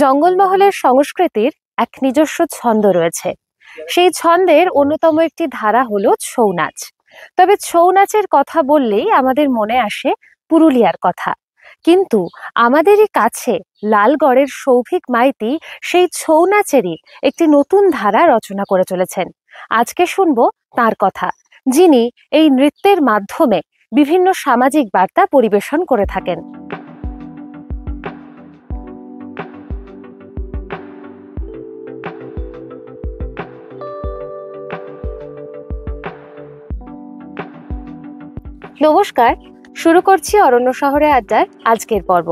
জঙ্গলমহলের সংস্কৃতির এক নিজস্ব ছন্দ রয়েছে। সেই ছন্দের অন্যতম একটি ধারা হলো ছৌ নাচ। তবে ছৌ নাচের কথা বললেই আমাদের মনে আসে পুরুলিয়ার কথা, কিন্তু আমাদেরই কাছে লালগড়ের সৌভিক মাইতি সেই ছৌ নাচেরই একটি নতুন ধারা রচনা করে চলেছেন। আজকে শুনবো তার কথা, যিনি এই নৃত্যের মাধ্যমে বিভিন্ন সামাজিক বার্তা পরিবেশন করে থাকেন। নমস্কার, শুরু করছি অরণ্য শহরে আড্ডার আজকের পর্ব।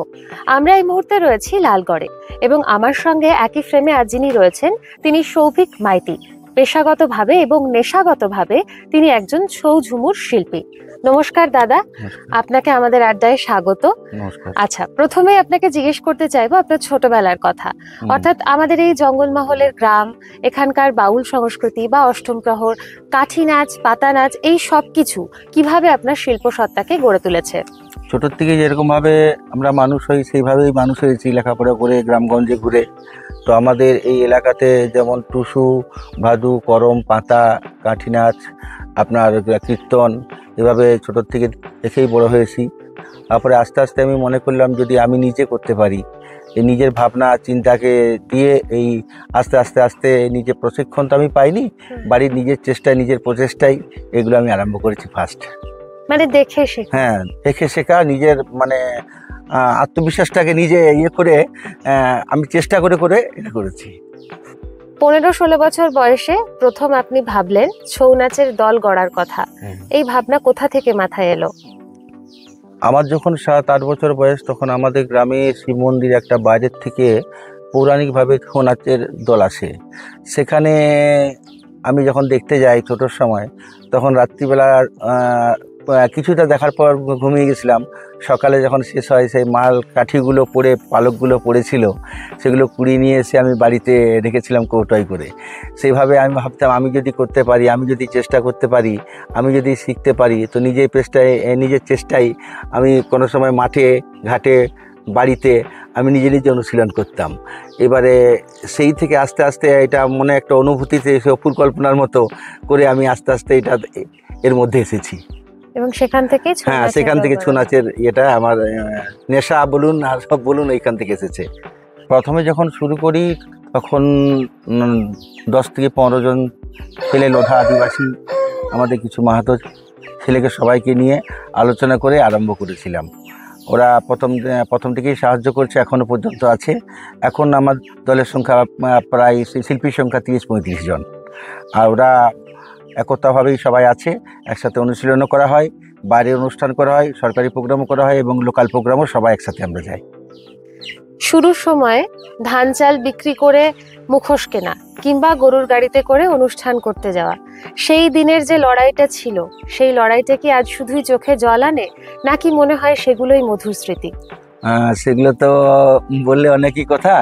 আমরা এই মুহূর্তে রয়েছি লালগড়ে এবং আমার সঙ্গে একই ফ্রেমে আজ যিনি রয়েছেন তিনি সৌভিক মাইতি। পেশাগতভাবে এবং নেশাগতভাবে তিনি একজন ছৌ ঝুমুর শিল্পী। নমস্কার দাদা, আপনাকে আমাদের আড্ডায় স্বাগত। আচ্ছা, প্রথমে আপনাকে জিজ্ঞেস করতে চাইবো আপনার ছোটবেলার কথা, অর্থাৎ আমাদের এই জঙ্গলমহলের গ্রাম, এখানকার বাউল সংস্কৃতি বা অষ্টম প্রহর, কাঠি নাচ, পাতা নাচ, এই সব কিছু কিভাবে আপনার শিল্প সত্তাকে গড়ে তুলেছে? ছোটোর থেকে যেরকম ভাবে আমরা মানুষ হই সেইভাবেই মানুষ হয়েছি, লেখাপড়া করে গ্রামগঞ্জে ঘুরে। তো আমাদের এই এলাকাতে যেমন টুসু, ভাদু, করম, পাতা, কাঠি নাচ, আপনার কীর্তন, এভাবে ছোটোর থেকে দেখেই বড় হয়েছি। তারপরে আস্তে আস্তে আমি মনে করলাম যদি আমি নিজে করতে পারি, এই নিজের ভাবনা চিন্তাকে দিয়ে এই আস্তে আস্তে আস্তে নিজের প্রশিক্ষণ তো আমি পাইনি, বাড়ির নিজের চেষ্টায় নিজের প্রচেষ্টায় এগুলো আমি আরম্ভ করেছি ফার্স্ট। মানে দেখে শেখা? হ্যাঁ, দেখে শেখা, নিজের মানে আত্মবিশ্বাসটাকে নিজে করে আমি চেষ্টা করে করে এটা করেছি। 15-16 বছর বয়সে প্রথম আপনি ভাবলেন ছৌ নাচের দল গড়ার কথা। এই ভাবনা কোথা থেকে মাথায় এলো? আমার যখন 7-8 বছর বয়স, তখন আমাদের গ্রামে শিব মন্দির একটা বাইরের থেকে পৌরাণিকভাবে ছৌ নাচের দল আসে। সেখানে আমি যখন দেখতে যাই ছোটোর সময়, তখন রাত্রিবেলা কিছুটা দেখার পর ঘুমিয়ে গেছিলাম। সকালে যখন শেষ হয়, সেই মাল কাঠিগুলো পড়ে, পালকগুলো পড়েছিল, সেগুলো কুড়িয়ে নিয়ে এসে আমি বাড়িতে রেখেছিলাম কৌটোয় করে। সেইভাবে আমি ভাবতাম আমি যদি করতে পারি, আমি যদি চেষ্টা করতে পারি, আমি যদি শিখতে পারি, তো নিজের চেষ্টায় আমি কোনো সময় মাঠে ঘাটে বাড়িতে আমি নিজে নিজে অনুশীলন করতাম। এবারে সেই থেকে আস্তে আস্তে এটা মনে একটা অনুভূতিতে এসে পরিকল্পনার মতো করে আমি আস্তে আস্তে এটা এর মধ্যে এসেছি। এবং সেখান থেকে ছৌ নাচের এটা আমার নেশা বলুন আর সব বলুন, এইখান থেকে এসেছে। প্রথমে যখন শুরু করি তখন 10 থেকে 15 জন ছেলে, লোধা আদিবাসী, আমাদের কিছু মাহাতো ছেলেকে সবাইকে নিয়ে আলোচনা করে আরম্ভ করেছিলাম। ওরা প্রথম থেকেই সাহায্য করছে, এখনও পর্যন্ত আছে। এখন আমার দলের সংখ্যা প্রায়, শিল্পীর সংখ্যা 30-35 জন। আর ওরা একতাভাবেই সবাই আছে, একসাথে অনুশীলনও করা হয়, বাইরে অনুষ্ঠান করা হয়, সরকারি প্রোগ্রামও করা হয় এবং লোকাল প্রোগ্রামও সবাই একসাথে আমরা যাই। শুরুর সময় ধান চাল বিক্রি করে মুখোশ কেনা কিংবা গরুর গাড়িতে করে অনুষ্ঠান করতে যাওয়া, সেই দিনের যে লড়াইটা ছিল, সেই লড়াইটা কি আজ শুধুই চোখে জল আনে, নাকি মনে হয় সেগুলোই মধুর স্মৃতি? সেগুলো তো বললে অনেকই কথা।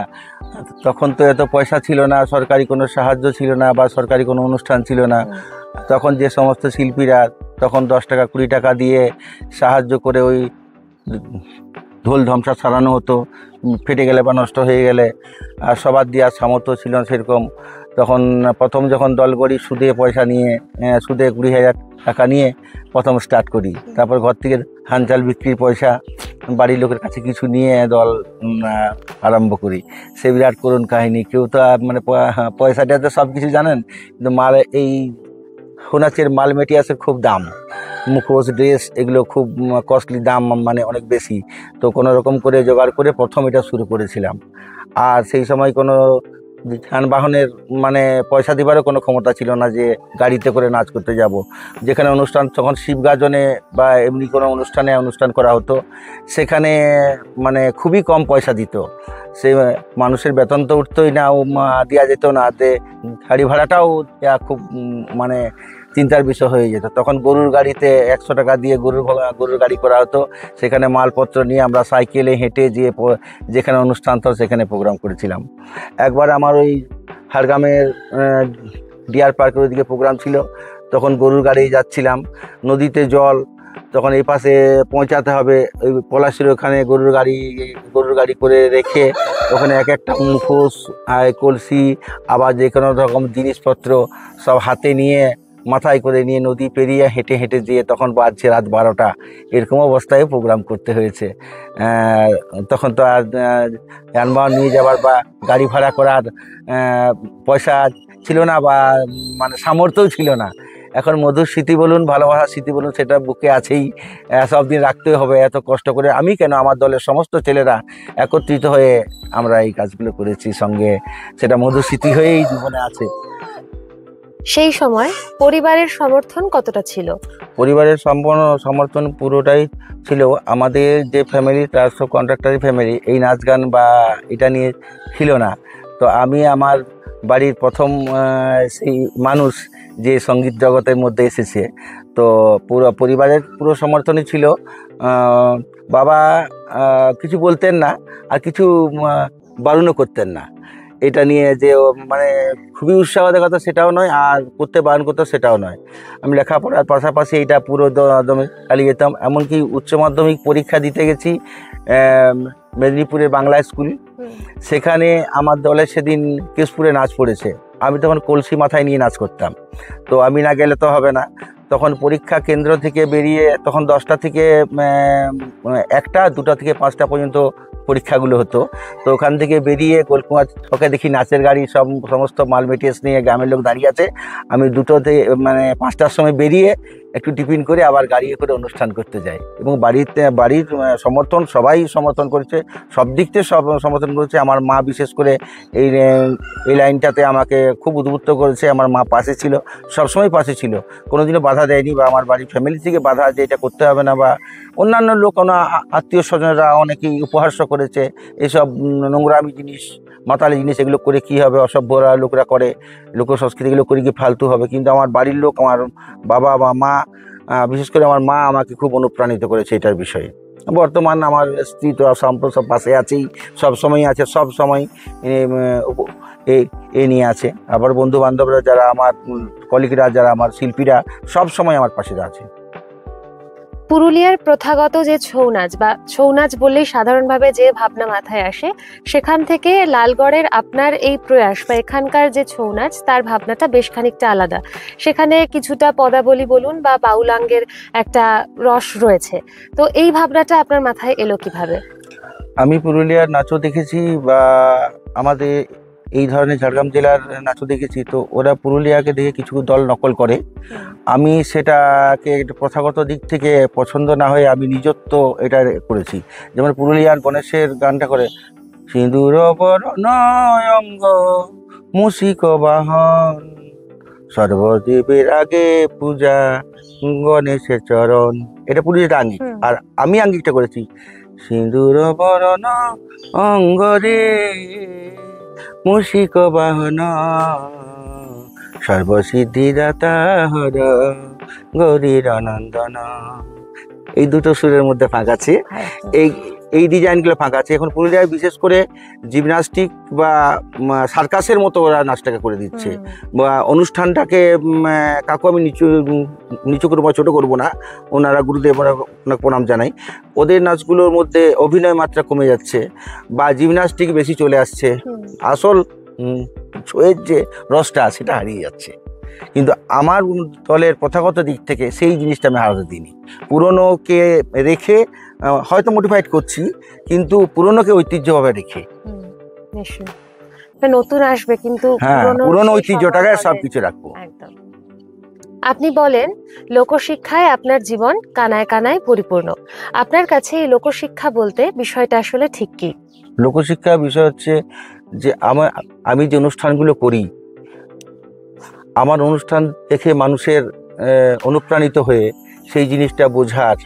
তখন তো এত পয়সা ছিল না, সরকারি কোনো সাহায্য ছিল না, বা সরকারি কোনো অনুষ্ঠান ছিল না। তখন যে সমস্ত শিল্পীরা তখন 10 টাকা 20 টাকা দিয়ে সাহায্য করে ওই ঢোল ঢমসা সারানো হতো, ফেটে গেলে বা নষ্ট হয়ে গেলে। আর সবার দেওয়ার সামর্থ্য ছিল সেরকম। তখন প্রথম যখন দল করি, সুদে পয়সা নিয়ে, সুদে 20,000 টাকা নিয়ে প্রথম স্টার্ট করি। তারপর ঘর থেকে ধান চাল বিক্রির পয়সা, বাড়ির লোকের কাছে কিছু নিয়ে দল আরম্ভ করি। সে বিরাট করুণ কাহিনী। কেউ তো মানে পয়সাটা তো সব কিছু জানেন, কিন্তু এই ছৌ নাচের মাল মেটিরিয়ালসের খুব দাম, মুখোশ, ড্রেস, এগুলো খুব কস্টলি দাম, মানে অনেক বেশি। তো কোনো রকম করে জোগাড় করে প্রথম এটা শুরু করেছিলাম। আর সেই সময় কোনো যানবাহনের মানে পয়সা দিবারও কোনো ক্ষমতা ছিল না যে গাড়িতে করে নাচ করতে যাব। যেখানে অনুষ্ঠান, তখন শিবগাজনে বা এমনি কোনো অনুষ্ঠান করা হতো, সেখানে মানে খুবই কম পয়সা দিত। সে মানুষের বেতন তো উঠতোই না, দেওয়া যেত না, গাড়ি ভাড়াটাও খুব মানে চিন্তার বিষয় হয়ে যেত। তখন গরুর গাড়িতে 100 টাকা দিয়ে গরুর গাড়ি করা হতো। সেখানে মালপত্র নিয়ে আমরা সাইকেলে হেঁটে যেয়ে যেখানে অনুষ্ঠান তো সেখানে প্রোগ্রাম করেছিলাম। একবার আমার ওই হাড়গ্রামের ডিয়ার পার্কের ওইদিকে প্রোগ্রাম ছিল, তখন গরুর গাড়ি যাচ্ছিলাম, নদীতে জল, তখন এই পাশে পৌঁছাতে হবে, ওই পলাশির ওখানে গরুর গাড়ি করে রেখে ওখানে এক একটা মুখোশ, কলসি, আবার যে কোনো রকম জিনিসপত্র সব হাতে নিয়ে মাথায় করে নিয়ে নদী পেরিয়ে হেঁটে হেঁটে দিয়ে তখন বাজছে রাত 12টা। এরকম অবস্থায় প্রোগ্রাম করতে হয়েছে। তখন তো আর যানবাহন নিয়ে যাবার বা গাড়ি ভাড়া করার পয়সা ছিল না, বা মানে সামর্থ্যও ছিল না। এখন মধুর স্মৃতি বলুন, ভালোবাসার স্মৃতি বলুন, সেটা বুকে আছেই, সব দিন রাখতে হবে। এত কষ্ট করে আমি কেন, আমার দলের সমস্ত ছেলেরা একত্রিত হয়ে আমরা এই কাজগুলো করেছি সঙ্গে, সেটা মধুর স্মৃতি হয়েই জীবনে আছে। সেই সময় পরিবারের সমর্থন কতটা ছিল? পরিবারের সম্পূর্ণ সমর্থন পুরোটাই ছিল। আমাদের যে ফ্যামিলি, ট্রান্সপো কন্ট্রাক্টরি ফ্যামিলি, এই নাচ গান বা এটা নিয়ে ছিল না। তো আমি আমার বাড়ির প্রথম সেই মানুষ যে সঙ্গীত জগতের মধ্যে এসেছে। তো পুরো পরিবারের পুরো সমর্থনই ছিল। বাবা কিছু বলতেন না, আর কিছু বারণও করতেন না। এটা নিয়ে যে মানে খুবই উৎসাহ দেখাতো সেটাও নয়, আর করতে বারণ করতো সেটাও নয়। আমি লেখাপড়ার পাশাপাশি এটা পুরো দমে চালিয়ে যেতাম। এমনকি উচ্চ মাধ্যমিক পরীক্ষা দিতে গেছি মেদিনীপুরের বাংলা স্কুল, সেখানে আমার দলের সেদিন কেশপুরে নাচ পড়েছে। আমি তখন কলসি মাথায় নিয়ে নাচ করতাম। তো আমি না গেলে তো হবে না। তখন পরীক্ষা কেন্দ্র থেকে বেরিয়ে তখন 10টা থেকে 1টা, 2টা থেকে 5টা পর্যন্ত পরীক্ষাগুলো হতো। তো ওখান থেকে বেরিয়ে গোলকুমার ওকে দেখি নাচের গাড়ি সমস্ত মাল মেটেরিয়ালস নিয়ে গ্রামের লোক দাঁড়িয়ে আছে। আমি 2টোতে 5টার সময় বেরিয়ে একটু টিফিন করে আবার গাড়ি করে অনুষ্ঠান করতে যাই। এবং বাড়ির সমর্থন, সবাই সমর্থন করেছে, সব দিক থেকে সব সমর্থন করেছে। আমার মা বিশেষ করে এই লাইনটাতে আমাকে খুব উদ্বুদ্ধ করেছে। আমার মা পাশে ছিল, সবসময় পাশে ছিল, কোনোদিনও বাধা দেয়নি। বা আমার বাড়ির ফ্যামিলি থেকে বাধা যে এটা করতে হবে না, বা অন্যান্য লোক, আত্মীয় স্বজনরা অনেকেই উপহাস্য করেছে, এসব নোংরামি জিনিস, মাতালি জিনিস, এগুলো করে কি হবে, অসভ্যরা লোকরা করে, লোক সংস্কৃতিগুলো করে কি ফালতু হবে। কিন্তু আমার বাড়ির লোক, আমার বাবা বা মা, বিশেষ করে আমার মা আমাকে খুব অনুপ্রাণিত করেছে এটার বিষয়ে। বর্তমান আমার স্ত্রী তো সব পাশে আছেই, সব সময় আছে, সব সময় এ নিয়ে আছে। আবার বন্ধু বান্ধবরা যারা আমার কলিগরা, যারা আমার শিল্পীরা, সব সময় আমার পাশে আছে। পুরুলিয়ার প্রথাগত যে ছৌ নাচ, বা ছৌ নাচ বললেই সাধারণভাবে যে ভাবনা মাথায় আসে, সেখান থেকে লালগড়ের আপনার এই প্রয়াস বা এখানকার যে ছৌ নাচ, তার ভাবনাটা বেশ খানিকটা আলাদা। সেখানে কিছুটা পদাবলী বলুন বা বাউলাঙ্গের একটা রস রয়েছে। তো এই ভাবনাটা আপনার মাথায় এলো কিভাবে? আমি পুরুলিয়ার নাচও দেখেছি, বা আমাদের এই ধরনের ঝাড়গ্রাম জেলার নাচও দেখেছি। তো ওরা পুরুলিয়াকে দেখে কিছু দল নকল করে। আমি সেটাকে প্রথাগত দিক থেকে পছন্দ না হয়ে আমি নিজত্ব এটা করেছি। যেমন পুরুলিয়ার গণেশের গানটা করে, সিঁদুর বরণ অঙ্গ মুসিক বাহন, সর্বদেবের আগে পূজা গণেশের চরণ। এটা পুরুলিয়ার আঙ্গিক। আর আমি আঙ্গিকটা করেছি, সিঁদুর বরণ অঙ্গ রে মুসিক বাহন, সর্বসিদ্ধিদাতা হর গৌরীর নন্দন। এই দুটো সুরের মধ্যে ফাঁক আছে, এই ডিজাইনগুলো ফাঁকা আছে। এখন পুরুলিয়ায় বিশেষ করে জিমনাস্টিক বা সার্কাসের মতো ওরা নাচটাকে করে দিচ্ছে, বা অনুষ্ঠানটাকে কাকু আমি নিচু করবো, ছোটো করবো না, ওনারা গুরুদেব, ওনাকে প্রণাম জানাই। ওদের নাচগুলোর মধ্যে অভিনয় মাত্রা কমে যাচ্ছে, বা জিমনাস্টিক বেশি চলে আসছে, আসল ছয়ের যে রসটা সেটা হারিয়ে যাচ্ছে। কিন্তু আমার দলের প্রথাগত দিক থেকে সেই জিনিসটা আমি হারাতে দিইনি। পুরনোকে রেখে হয়তো মডিফাইড করছি, কিন্তু পুরনোকে ঐতিহ্যভাবে রেখে। নতুন আসবে, কিন্তু পুরনো ঐতিহ্যটাকে সবকিছু রাখবো। একদম। আপনি বলেন লোকশিক্ষায় আপনার জীবন কানায় কানায় পরিপূর্ণ। আপনার কাছে এই লোকশিক্ষা বলতে বিষয়টা আসলে ঠিক কি? লোকশিক্ষা বিষয় হচ্ছে যে আমি যে অনুষ্ঠানগুলো করি, আমার অনুষ্ঠান দেখে মানুষের অনুপ্রাণিত হয়ে সেই জিনিসটা বোঝার,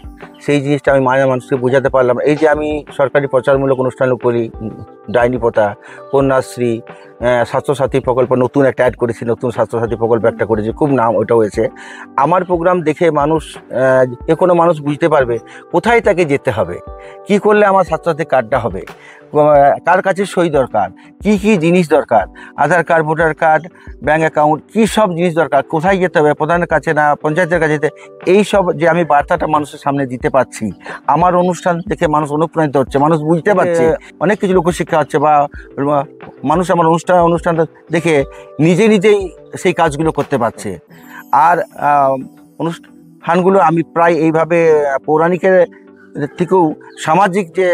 সেই জিনিসটা আমি মানুষকে বোঝাতে পারলাম। এই যে আমি সরকারি প্রচারমূলক অনুষ্ঠানও করি, ডাইনি পোতা, কন্যাশ্রী, স্বাস্থ্যসাথী প্রকল্প নতুন একটা অ্যাড করেছি, নতুন স্বাস্থ্যসাথী প্রকল্প একটা করেছি, খুব নাম ওটা হয়েছে। আমার প্রোগ্রাম দেখে মানুষ, যে কোনো মানুষ বুঝতে পারবে কোথায় তাকে যেতে হবে, কি করলে আমার স্বাস্থ্যসাথী কার্ডটা হবে, কার কাছে সই দরকার, কি কি জিনিস দরকার, Aadhaar card, voter card, bank account, কী সব জিনিস দরকার, কোথায় যেতে হবে, প্রধানের কাছে না পঞ্চায়েতের কাছে যেতে, এই সব যে আমি বার্তাটা মানুষের সামনে দিতে পারছি, আমার অনুষ্ঠান দেখে মানুষ অনুপ্রাণিত হচ্ছে, মানুষ বুঝতে পারছে, অনেক কিছু লোকশিক্ষা হচ্ছে, বা মানুষ আমার অনুষ্ঠানটা দেখে নিজে নিজেই সেই কাজগুলো করতে পারছে। আর অনুষ্ঠানগুলো আমি প্রায় এইভাবে পৌরাণিকের থেকেও সামাজিক যে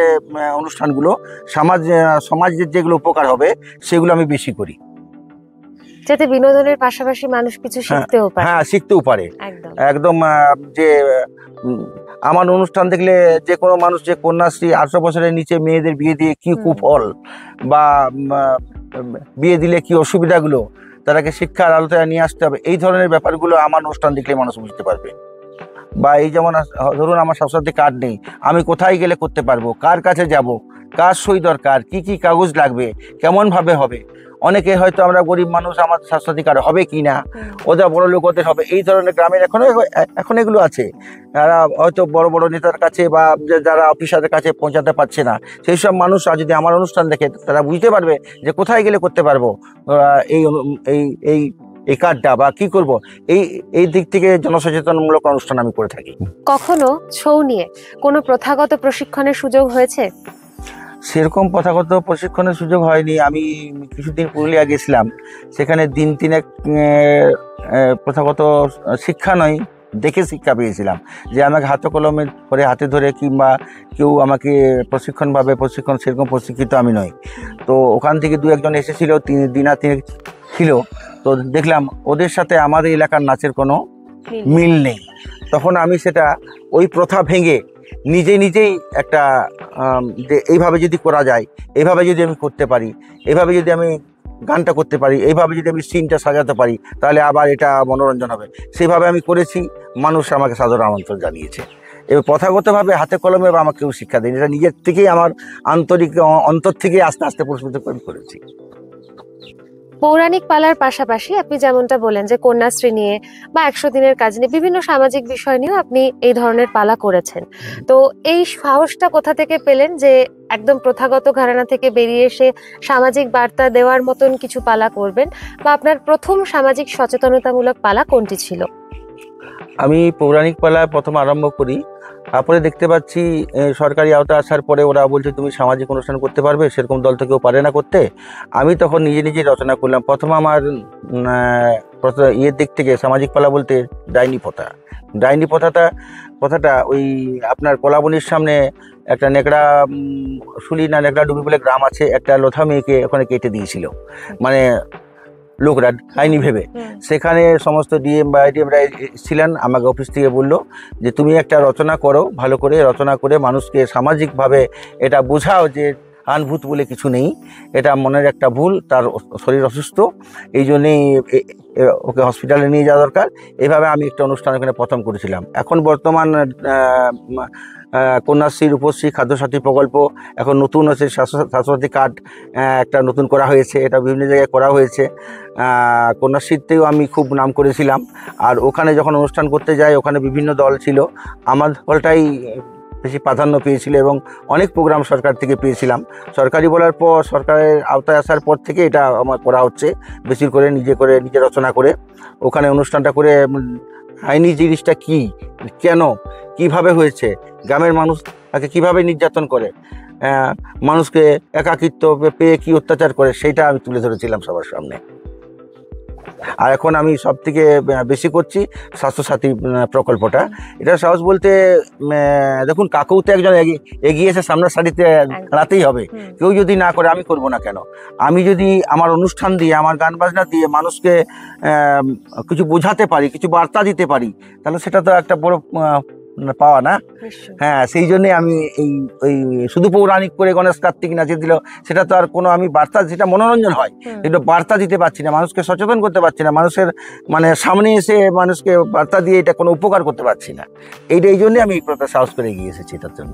অনুষ্ঠানগুলো, সমাজের যেগুলো উপকার হবে সেগুলো আমি বেশি করি, যাতে বিনোদনের পাশাপাশি মানুষ কিছু শিখতেও পারে। হ্যাঁ, শিখতেও পারে একদম। যে আমার অনুষ্ঠান দেখলে যে কোনো মানুষ, যে কন্যাশ্রী 18 বছরের নিচে মেয়েদের বিয়ে দিয়ে কি কুফল, বা বিয়ে দিলে কি অসুবিধাগুলো, তাদেরকে শিক্ষার আলোচনায় নিয়ে আসতে হবে, এই ধরনের ব্যাপারগুলো আমার অনুষ্ঠান দেখলে মানুষ বুঝতে পারবে। বা এই যেমন ধরুন আমার স্বাস্থ্যসাথী কার্ড নেই, আমি কোথায় গেলে করতে পারবো, কার কাছে যাব, কার সই দরকার, কি কি কাগজ লাগবে, কেমনভাবে হবে, অনেকে হয়তো আমরা গরিব মানুষ, আমার স্বাস্থ্যসাথী কার্ড হবে কি না, ওদের বড় লোক ওদের হবে, এই ধরনের গ্রামের এখন এগুলো আছে। তারা হয়তো বড় বড় নেতার কাছে বা যারা অফিসারের কাছে পৌঁছাতে পারছে না, সেই সব মানুষ যদি আমার অনুষ্ঠান দেখে তারা বুঝতে পারবে যে কোথায় গেলে করতে পারবো এই এই এই এই কার্ডটা, বা কি করব, এই দিক থেকে জনসচেতনমূলক অনুষ্ঠান আমি করে থাকি। কখনো ছৌ নিয়ে কোনো প্রথাগত প্রশিক্ষণের সুযোগ হয়েছে? সেরকম প্রথাগত প্রশিক্ষণের সুযোগ হয়নি। আমি কিছুদিন পুরুলিয়া গেছিলাম, সেখানে দিন তিনেক প্রথাগত শিক্ষা নয়, দেখে শিক্ষা পেয়েছিলাম, যে আমাকে হাতে কলমে করে হাতে ধরে, কিংবা কেউ আমাকে প্রশিক্ষণ সেরকম প্রশিক্ষিত আমি নই। তো ওখান থেকে দু একজন এসেছিল, দিনা তিনেক ছিল, তো দেখলাম ওদের সাথে আমাদের এলাকার নাচের কোনো মিল নেই। তখন আমি সেটা ওই প্রথা ভেঙে নিজেই একটা যে এইভাবে যদি করা যায়, এইভাবে যদি আমি করতে পারি, এইভাবে যদি আমি গানটা করতে পারি, এইভাবে যদি আমি সিনটা সাজাতে পারি, তাহলে আবার এটা মনোরঞ্জন হবে, সেইভাবে আমি করেছি। মানুষ আমাকে সাদর আমন্ত্রণ জানিয়েছে। এবার প্রথাগতভাবে হাতে কলমে বা আমাকে কেউ শিক্ষা দেয়নি, এটা নিজের থেকেই আমার আন্তরিক অন্তর থেকে আস্তে আস্তে প্রস্ফুটিত করে করেছি। পৌরাণিক পালার পাশাপাশি আপনি যেমনটা বলেন যে কন্যাশ্রী নিয়ে বা 100 দিনের কাজ নিয়ে বিভিন্ন সামাজিক বিষয় নিয়েও আপনি এই ধরনের পালা করেছেন, তো এই সাহসটা কোথা থেকে পেলেন যে একদম প্রথাগত ঘরানা থেকে বেরিয়ে এসে সামাজিক বার্তা দেওয়ার মতন কিছু পালা করবেন, বা আপনার প্রথম সামাজিক সচেতনতামূলক পালা কোনটি ছিল? আমি পৌরাণিক পালা প্রথম আরম্ভ করি, তারপরে দেখতে পাচ্ছি সরকারি আওতা আসার পরে ওরা বলছে তুমি সামাজিক অনুষ্ঠান করতে পারবে, সেরকম দল তো কেউ পারে না করতে। আমি তখন নিজে রচনা করলাম। প্রথম আমার ইয়ের দিক থেকে সামাজিক পালা বলতে ডাইনি কথাটা ওই আপনার কলাবনির সামনে একটা নেকড়া শুলি না নেকড়া ডুবি বলে গ্রাম আছে, একটা লোথা মেয়েকে ওখানে কেটে দিয়েছিল, মানে লোকরা আইনি ভেবে। সেখানে সমস্ত ডিএম বা আইডিএমরা ছিলেন, আমাকে অফিস থেকে বলল যে তুমি একটা রচনা করো, ভালো করে রচনা করে মানুষকে সামাজিকভাবে এটা বোঝাও যে আনভূত বলে কিছু নেই, এটা মনের একটা ভুল, তার শরীর অসুস্থ, এই জন্যেই ওকে হসপিটালে নিয়ে যাওয়া দরকার। এইভাবে আমি একটা অনুষ্ঠান এখানে প্রথম করেছিলাম। এখন বর্তমান কন্যাশ্রী, রূপশ্রী, খাদ্যসাথী প্রকল্প, এখন নতুন হচ্ছে স্বাস্থ্যসাথী কার্ড একটা নতুন করা হয়েছে, এটা বিভিন্ন জায়গায় করা হয়েছে। কন্যাশ্রীতেও আমি খুব নাম করেছিলাম, আর ওখানে যখন অনুষ্ঠান করতে যাই ওখানে বিভিন্ন দল ছিল, আমার দলটাই বেশি প্রাধান্য পেয়েছিল এবং অনেক প্রোগ্রাম সরকার থেকে পেয়েছিলাম। সরকারি বলার পর, সরকারের আওতায় আসার পর থেকে এটা আমার করা হচ্ছে, বেশি করে নিজে রচনা করে ওখানে অনুষ্ঠানটা করে আইনি জিনিসটা কি, কেন, কিভাবে হয়েছে, গ্রামের মানুষ তাকে কীভাবে নির্যাতন করে, মানুষকে একাকিত্ব পেয়ে কি অত্যাচার করে, সেইটা আমি তুলে ধরেছিলাম সবার সামনে। আর এখন আমি সব থেকে বেশি করছি স্বাস্থ্যসাথী প্রকল্পটা। এটা সাহস বলতে দেখুন, কাকেও তো একজন এগিয়ে এসে সামনের সারিতে দাঁড়াতেই হবে। কেউ যদি না করে আমি করব না কেন? আমি যদি আমার অনুষ্ঠান দিয়ে, আমার গান বাজনা দিয়ে মানুষকে কিছু বোঝাতে পারি, কিছু বার্তা দিতে পারি, তাহলে সেটা তো একটা বড় পাওয়া না। হ্যাঁ, সেই জন্যে আমি ওই শুধু পৌরাণিক করে গণেশ কার্তিক নাচিয়ে দিল, সেটা তো আর কোনো আমি বার্তা, যেটা মনোরঞ্জন হয়, কিন্তু বার্তা দিতে পারছি না, মানুষকে সচেতন করতে পারছি না, মানুষের মানে সামনে এসে মানুষকে বার্তা দিয়ে এটা কোনো উপকার করতে পারছি না। এই জন্যে আমি এই প্রথা সাহস করে এগিয়ে এসেছি এটার জন্য।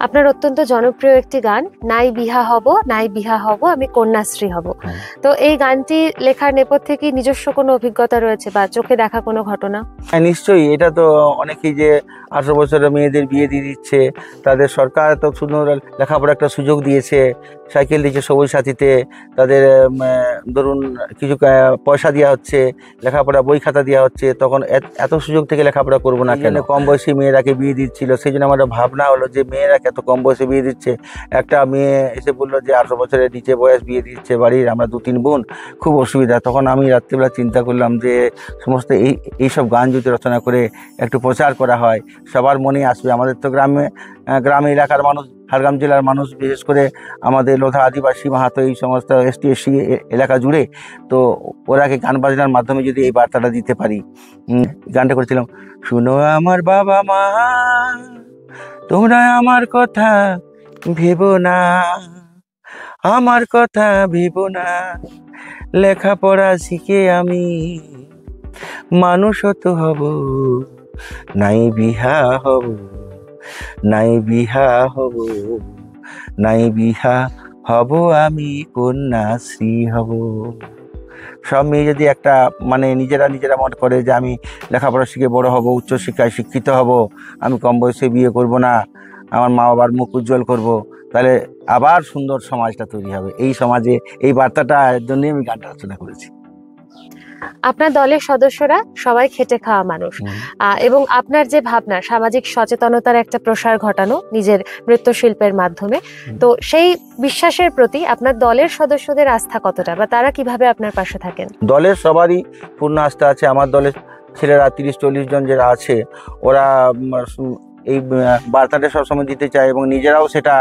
আপনার অত্যন্ত জনপ্রিয় একটি গান, নাই বিহা হব নাই বিহা হব আমি কন্যাশ্রী হব। তো এই গানটি লেখার নেপথ্যে কি নিজস্ব কোনো অভিজ্ঞতা রয়েছে বা চোখে দেখা কোনো ঘটনা? হ্যাঁ, নিশ্চয়ই। এটা তো অনেকেই যে 18 বছরের মেয়েদের বিয়ে দিয়ে দিচ্ছে, তাদের সরকার তো সুন্দর লেখাপড়ার একটা সুযোগ দিয়েছে, সাইকেল দিয়েছে সবুজ সাথীতে, তাদের ধরুন কিছু পয়সা দেওয়া হচ্ছে, লেখাপড়া বই খাতা দেওয়া হচ্ছে, তখন এত সুযোগ থেকে লেখাপড়া করবো না কেন? কম বয়সী মেয়েরাকে বিয়ে দিচ্ছিল, সেই জন্য আমার একটা ভাবনা হলো যে মেয়েরা এত কম বয়সে বিয়ে দিচ্ছে। একটা মেয়ে এসে বললো যে 18 বছরের নিচে বয়স বিয়ে দিচ্ছে বাড়ির, আমরা 2-3 বোন, খুব অসুবিধা। তখন আমি রাত্রিবেলা চিন্তা করলাম যে সমস্ত এইসব গান যদি রচনা করে একটু প্রচার করা হয়, সবার মনে আসবে। আমাদের তো গ্রামে এলাকার মানুষ, ঝাড়গ্রাম জেলার মানুষ, বিশেষ করে আমাদের লোধা আদিবাসী মাহাতো এই সমস্ত ST-SC এলাকা জুড়ে, তো ওরাকে গান বাজনার মাধ্যমে যদি এই বার্তাটা দিতে পারি। গানটা করেছিলাম, শুনো আমার বাবা মা, তোমরা আমার কথা ভেবো না, আমার কথা ভেবো না, লেখাপড়া শিখে আমি মানুষ তো হব, নাই বিহা হব, নাই বিহা হব, নাই বিহা হব আমি কন্যাশ্রী হব। সব মেয়ে যদি একটা নিজেরা মত করে যে আমি লেখাপড়া শিখে বড় হব, উচ্চশিক্ষায় শিক্ষিত হব, আমি কম বয়সে বিয়ে করব না, আমার মা বাবার মুখ উজ্জ্বল করব, তাহলে আবার সুন্দর সমাজটা তৈরি হবে। এই সমাজে এই বার্তাটার জন্যই আমি গানটা রচনা করেছি। আপনার দলের সদস্যরা সবাই খেটে খাওয়া মানুষ, এবং আপনার যে ভাবনা সামাজিক সচেতনতার একটা প্রসার ঘটানো নিজের নৃত্যশিল্পের মাধ্যমে, তো সেই বিশ্বাসের প্রতি আপনার দলের সদস্যদের আস্থা কতটা, বা তারা কিভাবে আপনার পাশে থাকেন? দলের সবারই পূর্ণ আস্থা আছে। আমার দলের ছেলেরা 30-40 জন যারা আছে, ওরা এই বার্তাটা সবসময় দিতে চায় এবং নিজেরাও সেটা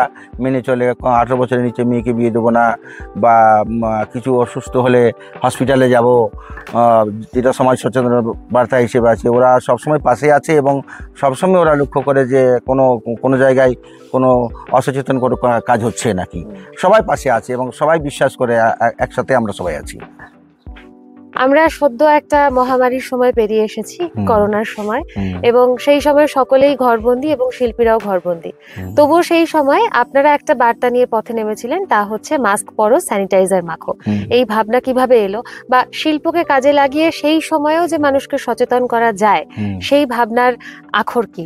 মেনে চলে। 18 বছরের নিচে মেয়েকে বিয়ে দেবো না, বা কিছু অসুস্থ হলে হসপিটালে যাব, যেটা সমাজ সচেতনতার বার্তা হিসেবে আছে। ওরা সবসময় পাশে আছে এবং সবসময় ওরা লক্ষ্য করে যে কোনো জায়গায় কোনো অসচেতন কোনো কাজ হচ্ছে নাকি। সবাই পাশে আছে এবং সবাই বিশ্বাস করে একসাথে আমরা সবাই আছি। আমরা সদ্য একটা মহামারীর সময় পেরিয়ে এসেছি, করোনার সময়, এবং সেই সময় সকলেই ঘরবন্দি এবং শিল্পীরাও ঘরবন্দি। তবুও সেই সময় আপনারা একটা বার্তা নিয়ে পথে নেমেছিলেন, তা হচ্ছে মাস্ক পরো, স্যানিটাইজার মাখো। এই ভাবনা কিভাবে এলো, বা শিল্পকে কাজে লাগিয়ে সেই সময়েও যে মানুষকে সচেতন করা যায়, সেই ভাবনার আখর কি?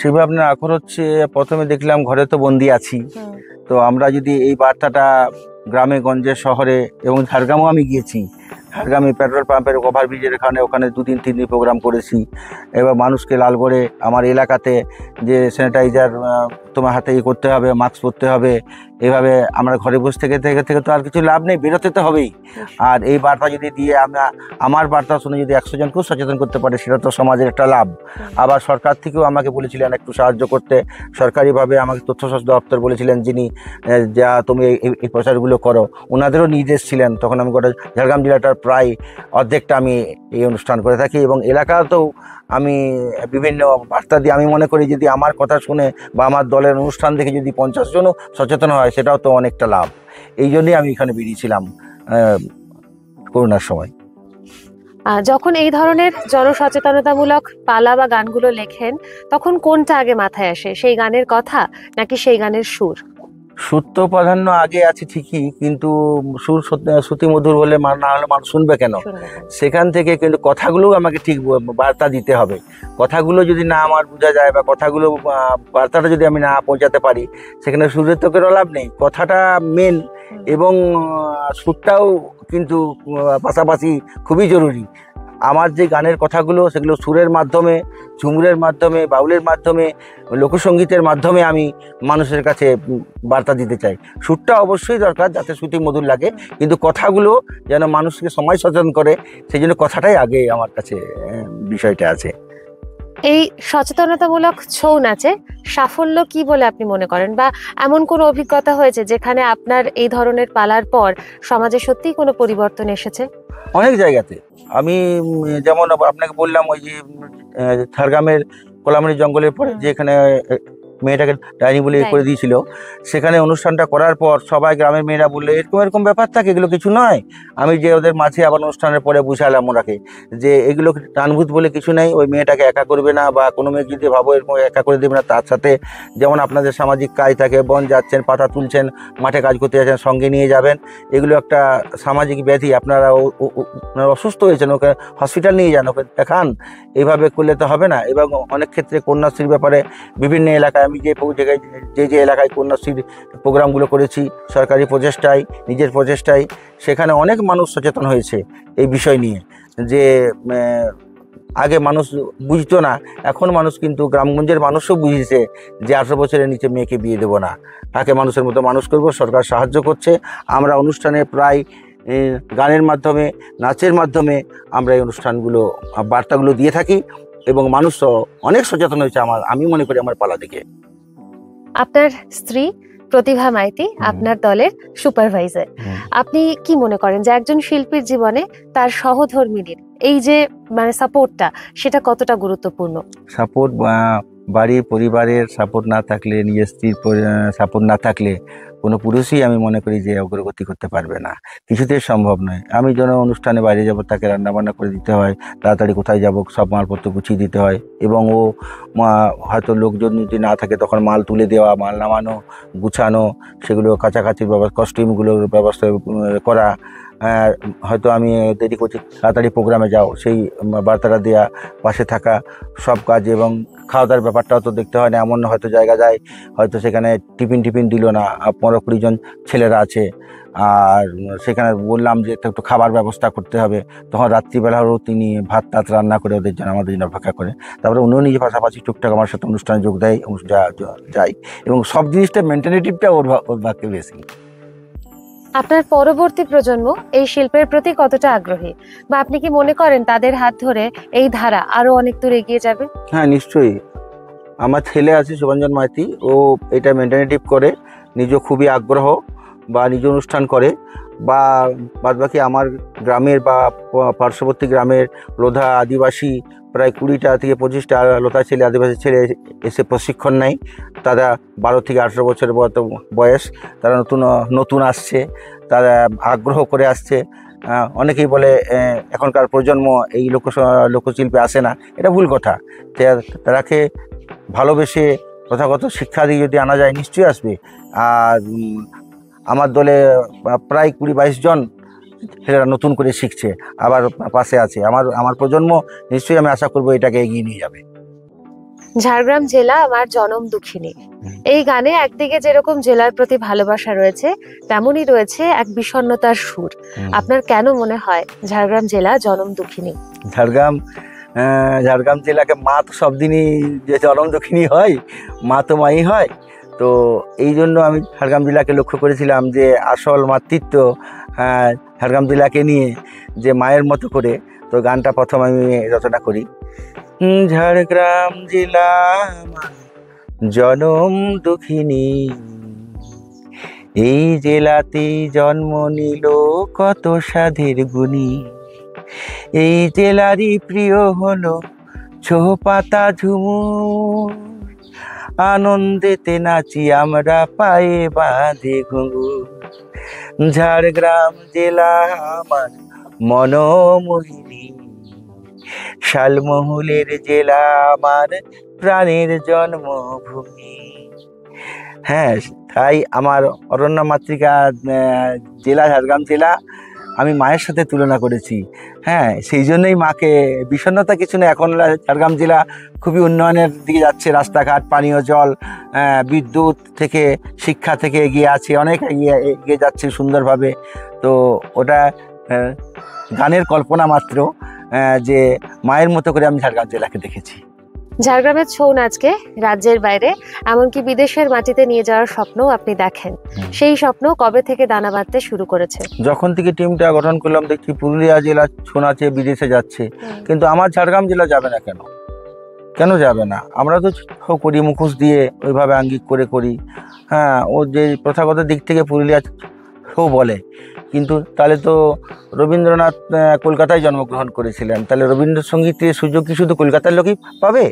সেই ভাবনার আখর হচ্ছে, প্রথমে দেখলাম ঘরে তো বন্দি আছি, তো আমরা যদি এই বার্তাটা গ্রামে গঞ্জে শহরে, এবং ঝাড়গ্রামও আমি গিয়েছি, ঝাড়গ্রামে পেট্রোল পাম্পের ওভারব্রিজের ওখানে 2-3 দিন প্রোগ্রাম করেছি। এবার মানুষকে লালগড়ে আমার এলাকাতে যে স্যানিটাইজার তোমার হাতে করতে হবে, মাস্ক পরতে হবে, এভাবে আমরা ঘরে বসে থেকে তো আর কিছু লাভ নেই, বেরোতে তো হবেই। আর এই বার্তা যদি দিয়ে আমার বার্তা শুনে যদি 100 জনকেও সচেতন করতে পারে, সেটা তো সমাজের একটা লাভ। আবার সরকার থেকেও আমাকে বলেছিলেন একটু সাহায্য করতে, সরকারিভাবে আমাকে তথ্য স্বাস্থ্য দপ্তর বলেছিলেন, যিনি যা তুমি এই প্রচারগুলো করো, ওনাদেরও নির্দেশ ছিলেন। তখন আমি গোটা ঝাড়গ্রাম জেলাটার প্রায় অর্ধেকটা আমি এই অনুষ্ঠান করে থাকি, এবং এলাকাতেও আমি বিভিন্ন বার্তা দিয়ে, আমি মনে করি যদি আমার কথা শুনে বা আমার দলের অনুষ্ঠান দেখে যদি 50 জনও সচেতন হয়, সেটাও তো অনেকটা লাভ। এই জন্যই আমি এখানে বেরিয়েছিলাম করোনার সময়। যখন এই ধরনের জনসচেতনতামূলক পালা বা গানগুলো লেখেন, তখন কোনটা আগে মাথায় আসে, সেই গানের কথা নাকি সেই গানের সুর? সুর তো প্রাধান্য আগে আছে ঠিকই, কিন্তু সুর শ্রুতি মধুর হলে না হলে মানুষ শুনবে কেন? সেখান থেকে কিন্তু কথাগুলোও আমাকে ঠিক বার্তা দিতে হবে। কথাগুলো যদি না আমার বোঝা যায়, বা কথাগুলো বার্তাটা যদি আমি না পৌঁছাতে পারি, সেখানে সুরের তো কোনো লাভ নেই। কথাটা মেন, এবং সুরটাও কিন্তু পাশাপাশি খুবই জরুরি। আমার যে গানের কথাগুলো, সেগুলো সুরের মাধ্যমে, ঝুমুরের মাধ্যমে, বাউলের মাধ্যমে, লোকসঙ্গীতের মাধ্যমে আমি মানুষের কাছে বার্তা দিতে চাই। সুরটা অবশ্যই দরকার, যাতে শ্রুতি মধুর লাগে, কিন্তু কথাগুলো যেন মানুষকে সময় সচেতন করে, সেই জন্য কথাটাই আগে আমার কাছে বিষয়টা আছে। এই সচেতনতামূলক ছৌ নাচে সাফল্য কি বলে আপনি মনে করেন, বা এমন কোনো অভিজ্ঞতা হয়েছে যেখানে আপনার এই ধরনের পালার পর সমাজে সত্যিই কোনো পরিবর্তন এসেছে? অনেক জায়গাতে। আমি যেমন আপনাকে বললাম, ওই যে ঝাড়গ্রামের কোলামণি জঙ্গলের পরে যেখানে মেয়েটাকে ডাইনি বলে করে দিয়েছিল। সেখানে অনুষ্ঠানটা করার পর সবাই গ্রামের মেয়েরা বললে এরকম এরকম ব্যাপার থাকে, এগুলো কিছু নয়। আমি যে ওদের মাঝে আবার অনুষ্ঠানের পরে বুঝালাম ওনাকে যে এগুলো টানভূত বলে কিছু নেই, ওই মেয়েটাকে একা করবে না, বা কোনো মেয়ে যদি ভাবো এরকম একা করে দেবে না। তার সাথে যেমন আপনাদের সামাজিক কাজ থাকে, বন যাচ্ছেন, পাতা তুলছেন, মাঠে কাজ করতে যাচ্ছেন, সঙ্গে নিয়ে যাবেন, এগুলো একটা সামাজিক ব্যাধি। আপনারা অসুস্থ হয়েছেন, ওকে হসপিটাল নিয়ে যান, ওকে দেখান। এইভাবে করলে তো হবে না। এবং অনেক ক্ষেত্রে কন্যাশ্রীর ব্যাপারে বিভিন্ন এলাকায় আমি যে জায়গায় যে এলাকায় কন্যাশ্রীর প্রোগ্রামগুলো করেছি সরকারি প্রচেষ্টায়, নিজের প্রচেষ্টায়, সেখানে অনেক মানুষ সচেতন হয়েছে এই বিষয় নিয়ে। যে আগে মানুষ বুঝতো না, এখন মানুষ কিন্তু গ্রামগঞ্জের মানুষও বুঝেছে যে 18 বছরের নিচে মেয়েকে বিয়ে দেবো না, তাকে মানুষের মতো মানুষ করব। সরকার সাহায্য করছে। আমরা অনুষ্ঠানে প্রায় গানের মাধ্যমে, নাচের মাধ্যমে আমরা এই অনুষ্ঠানগুলো, বার্তাগুলো দিয়ে থাকি, এবং মানুষও অনেক সচেতন হয়েছে আমি মনে করি আমার পালা থেকে। আপনার স্ত্রী প্রতিভা মাইতি আপনার দলের সুপারভাইজার। আপনি কি মনে করেন যে একজন শিল্পীর জীবনে তার সহধর্মিণীর এই যে মানে সাপোর্টটা, সেটা কতটা গুরুত্বপূর্ণ? সাপোর্ট, বাড়ির পরিবারের সাপোর্ট না থাকলে, নিজের স্ত্রীর সাপোর্ট না থাকলে কোনো পুরুষই আমি মনে করি যে অগ্রগতি করতে পারবে না, কিছুতেই সম্ভব নয়। আমি যেন অনুষ্ঠানে বাইরে যাব, তাকে রান্নাবান্না করে দিতে হয়, তাড়াতাড়ি কোথায় যাব সব মালপত্র গুছিয়ে দিতে হয়, এবং ও হয়তো লোকজন যদি না থাকে তখন মাল তুলে দেওয়া, মাল নামানো, গুছানো, সেগুলো কাছাকাছির ব্যবস্থা, কস্টিউমগুলোর ব্যবস্থা করা। হয়তো আমি দেরি করছি, তাড়াতাড়ি প্রোগ্রামে যাও, সেই বার্তাটা দেওয়া, পাশে থাকা, সব কাজ। এবং খাওয়া দাওয়ার ব্যাপারটাও তো দেখতে হয় না, এমন হয়তো জায়গা যায় হয়তো সেখানে টিফিন দিল না, 15-20 জন ছেলেরা আছে, আর সেখানে বললাম যে একটু খাবার ব্যবস্থা করতে হবে, তখন রাত্রিবেলাও তিনি ভাত টাত রান্না করে ওদের জন্য, আমাদের জন্য অপেক্ষা করে। তারপরে উনিও নিজে পাশাপাশি টুকটাক আমার সাথে অনুষ্ঠানে যোগ দেয়, যায়, এবং সব জিনিসটা মেন্টালিটিভটা ওর বাক্যে বেশি। আপনার পরবর্তী প্রজন্ম এই শিল্পের প্রতি কতটা আগ্রহী, বা আপনি কি মনে করেন তাদের হাত ধরে এই ধারা আরো অনেক দূর এগিয়ে যাবে? হ্যাঁ, নিশ্চয়ই। আমার ছেলে আছে শুভঞ্জন মাইতি, ও এটা মেনটেনেটিভ করে, নিজ খুবই আগ্রহ, বা নিজ অনুষ্ঠান করে, বা বাদবাকি আমার গ্রামের বা পার্শ্ববর্তী গ্রামের লোধা আদিবাসী প্রায় 20টা থেকে 25টা লোধা ছেলে, আদিবাসী ছেলে এসে প্রশিক্ষণ নেয়। তারা 12 থেকে 18 বছরের বয়স, তারা নতুন আসছে, তারা আগ্রহ করে আসছে। অনেকেই বলে এখনকার প্রজন্ম এই লোকশিল্পে আসে না, এটা ভুল কথা। তারাকে ভালোবেসে প্রথাগত শিক্ষা দিয়ে যদি আনা যায়, নিশ্চয়ই আসবে। আর আমার দলে প্রায় 20-22 জন ছেলেরা নতুন করে শিখছে, আবার পাশে আছে। আমার প্রজন্ম নিশ্চয়ই, আমি আশা করবো এটাকে এগিয়ে নিয়ে যাবে। ঝাড়গ্রাম জেলা আমার জনম দুঃখিনী, এই গানে একদিকে যেরকম জেলার প্রতি ভালোবাসা রয়েছে, তেমনই রয়েছে এক বিষণ্ণতার সুর। আপনার কেন মনে হয় ঝাড়গ্রাম জেলা জনম দুঃখিনী? ঝাড়গ্রাম জেলাকে মা তো সব দিনই যে জনম দুঃখিনী হয়, মা তো মাই হয়। তো এই জন্য আমি ঝাড়গ্রাম জেলাকে লক্ষ্য করেছিলাম যে আসল মাতৃত্ব ঝাড়গ্রাম জেলাকে নিয়ে, যে মায়ের মতো করে। তো গানটা প্রথম আমি রচনা করি। ঝাড়গ্রাম জেলা জনম দুঃখিনী, এই জেলাতেই জন্ম নিল কত সাধের গুণী। এই জেলারই প্রিয় হলো ছো পাতা ঝুমুর, আনন্দেতে নাচি আমরা পায়ে বাঁধে ঘুঙুর। ঝাড়গ্রাম জেলা আমার মনোমোহিনী, শালমহুলের জেলা আমার প্রাণের জন্মভূমি। হ্যাঁ, তাই আমার অরণ্য মাতৃকা জেলা ঝাড়গ্রাম জেলা আমি মায়ের সাথে তুলনা করেছি। হ্যাঁ, সেই জন্যই মাকে, বিষণ্ণতা কিছু না। এখন ঝাড়গ্রাম জেলা খুবই উন্নয়নের দিকে যাচ্ছে, রাস্তাঘাট, পানীয় জল, বিদ্যুৎ থেকে, শিক্ষা থেকে এগিয়ে আছে, অনেক এগিয়ে যাচ্ছে সুন্দরভাবে। তো ওটা গানের কল্পনা মাত্র, যে মায়ের মতো করে আমি ঝাড়গ্রাম জেলাকে দেখেছি। ঝাড়গ্রামের ছৌ নাচকে রাজ্যের বাইরে, এমনকি বিদেশের মাটিতে নিয়ে যাওয়ার স্বপ্ন আপনি দেখেন, সেই স্বপ্ন কবে থেকে দানা বাঁধতে শুরু করেছে? যখন থেকে টিমটা গঠন করলাম, দেখছি পুরুলিয়া জেলা ছৌ নাচে বিদেশে যাচ্ছে, কিন্তু আমার ঝাড়গ্রাম জেলা যাবে না। কেন যাবে না? আমরা তো ছৌ করি, মুখোশ দিয়ে ওইভাবে আঙ্গিক করে করি। হ্যাঁ, ও যে প্রথাগত দিক থেকে পুরুলিয়া ছৌ বলে, কিন্তু তাহলে তো রবীন্দ্রনাথ কলকাতায় জন্মগ্রহণ করেছিলেন, তাহলে রবীন্দ্রসঙ্গীতের সুযোগ কি শুধু কলকাতার লোকই পাবে?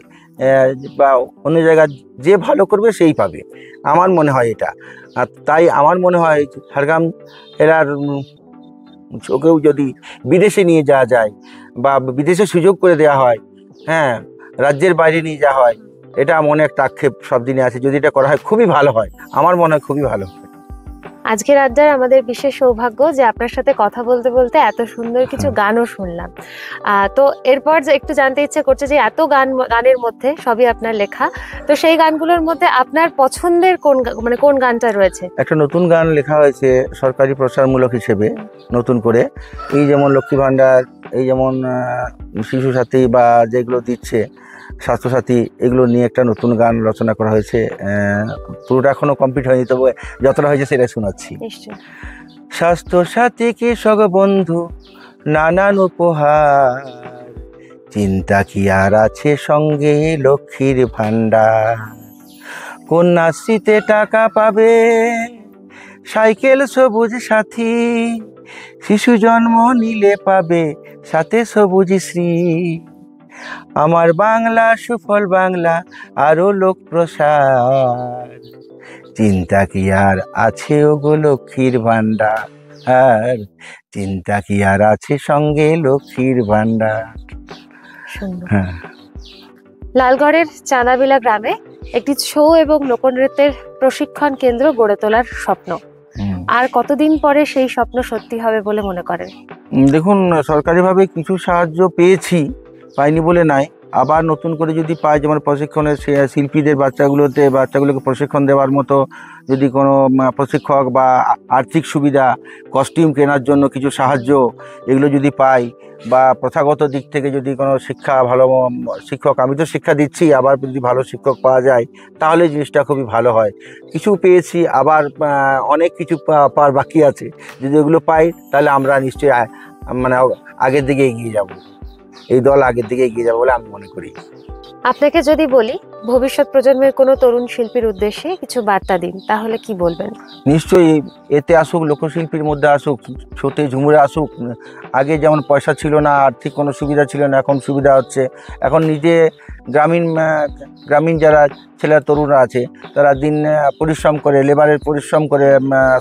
বা অন্য জায়গায় যে ভালো করবে সেই পাবে, আমার মনে হয় এটা। আর তাই আমার মনে হয় ঝাড়গ্রাম জেলার ওকেও যদি বিদেশে নিয়ে যাওয়া যায় বা বিদেশে সুযোগ করে দেওয়া হয়, হ্যাঁ, রাজ্যের বাইরে নিয়ে যাওয়া হয়, এটা মনে একটা আক্ষেপ সব দিনে আছে। যদি এটা করা হয় খুবই ভালো হয়, আমার মনে হয় খুবই ভালো হয়। আজকের আড্ডার আমাদের বিশেষ সৌভাগ্য যে আপনার সাথে কথা বলতে বলতে এত সুন্দর কিছু গানও শুনলাম। তো এরপর যে একটু জানতে ইচ্ছে করছে যে এত গানের মধ্যে সবই আপনার লেখা, তো সেই গানগুলোর মধ্যে আপনার পছন্দের মানে কোন গানটা রয়েছে? একটা নতুন গান লেখা হয়েছে সরকারি প্রচারমূলক হিসেবে, নতুন করে। এই যেমন লক্ষ্মী ভাণ্ডার, এই যেমন শিশু সাথী বা যেগুলো দিচ্ছে স্বাস্থ্যসাথী, এগুলো নিয়ে একটা নতুন গান রচনা করা হয়েছে। পুরোটা এখনো কমপ্লিট হয়নি, তবে যতটা হয়েছে সেটা শোনাচ্ছি। নিশ্চয়ই। স্বাস্থ্যসাথী কৃষক বন্ধু নানান উপহার, চিন্তা কি আর আছে সঙ্গে লক্ষ্মীর ভাণ্ডার, কন্যাশ্রীতে টাকা পাবে, সাইকেল সবুজ সাথী, শিশু জন্ম নিলে পাবে সাথে সবুজ শ্রী, আমার বাংলা সুফল বাংলা আরো লোক প্রসার, চিন্তা কি আর আছে ওগো লক্ষ্মীর ভাণ্ডার, আর চিন্তা কি আর আছে সঙ্গে লক্ষ্মীর ভাণ্ডার। সুন্দর। হ্যাঁ, লালগড়ের চাঁদাবিলা গ্রামে একটি ছৌ এবং লোকনৃত্যের প্রশিক্ষণ কেন্দ্র গড়ে তোলার স্বপ্ন, আর কতদিন পরে সেই স্বপ্ন সত্যি হবে বলে মনে করেন? দেখুন, সরকারিভাবে কিছু সাহায্য পেয়েছি, পাইনি বলে নাই। আবার নতুন করে যদি পাই, যেমন প্রশিক্ষণের শিল্পীদের বাচ্চাগুলোকে প্রশিক্ষণ দেওয়ার মতো যদি কোনো প্রশিক্ষক বা আর্থিক সুবিধা, কস্টিউম কেনার জন্য কিছু সাহায্য, এগুলো যদি পাই, বা প্রথাগত দিক থেকে যদি কোনো শিক্ষা, ভালো শিক্ষক, আমি তো শিক্ষা দিচ্ছি, আবার যদি ভালো শিক্ষক পাওয়া যায় তাহলে জিনিসটা খুবই ভালো হয়। কিছু পেয়েছি, আবার অনেক কিছু পাওয়ার বাকি আছে। যদি এগুলো পাই তাহলে আমরা নিশ্চয়ই মানে আগের দিকে এগিয়ে যাব, এই দল আগের দিকে এগিয়ে যাবে বলে আমি মনে করি। আপনাকে যদি বলি ভবিষ্যৎ প্রজন্মের কোনো তরুণ শিল্পীর উদ্দেশ্যে কিছু বার্তা দিন, তাহলে কি বলবেন? নিশ্চয়ই এতে আসুক, লোকশিল্পীর মধ্যে আসুক, ছোটে ঝুমুরে আসুক। আগে যেমন পয়সা ছিল না, আর্থিক কোনো সুবিধা ছিল না, এখন সুবিধা হচ্ছে। এখন নিজে গ্রামীণ যারা ছেলেরা তরুণরা আছে, তারা দিন পরিশ্রম করে, লেবারের পরিশ্রম করে,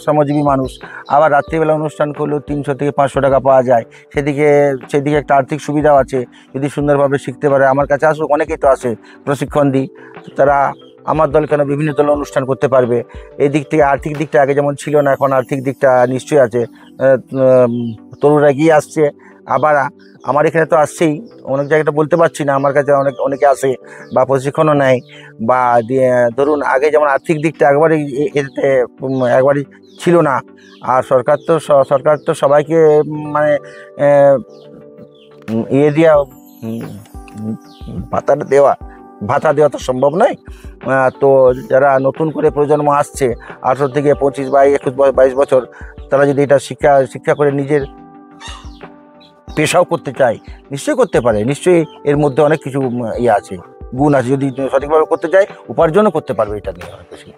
শ্রমজীবী মানুষ, আবার রাত্রিবেলা অনুষ্ঠান করলেও 300 থেকে 500 টাকা পাওয়া যায়। সেদিকে একটা আর্থিক সুবিধাও আছে। যদি সুন্দরভাবে শিখতে পারে, আমার কাছে আসুক, অনেকেই তো আসে, প্রশিক্ষণ দিই, তারা আমার দল কেন, বিভিন্ন দল অনুষ্ঠান করতে পারবে। এই দিক থেকে আর্থিক দিকটা আগে যেমন ছিল না, এখন আর্থিক দিকটা নিশ্চয়ই আছে। তরুণরা এগিয়ে আসছে, আবার আমার এখানে তো আসছেই, অনেক জায়গাটা বলতে পারছি না, আমার কাছে অনেকে আসে বা প্রশিক্ষণও নেয়। বা ধরুন আগে যেমন আর্থিক দিকটা একবারই ছিল না। আর সরকার তো সবাইকে মানে ইয়ে দেওয়া, ভাতা দেওয়া তো সম্ভব নয়। তো যারা নতুন করে প্রজন্ম আসছে, 18 থেকে 25 বা 21 22 বছর, তারা যদি এটা শিক্ষা করে নিজের পেশাও করতে চায়, নিশ্চয়ই করতে পারে। নিশ্চয়ই এর মধ্যে অনেক কিছু ইয়ে আছে, গুণ আছে। যদি সঠিকভাবে করতে চায়, উপার্জনও করতে পারবে এটা নিয়ে অনেক বেশি।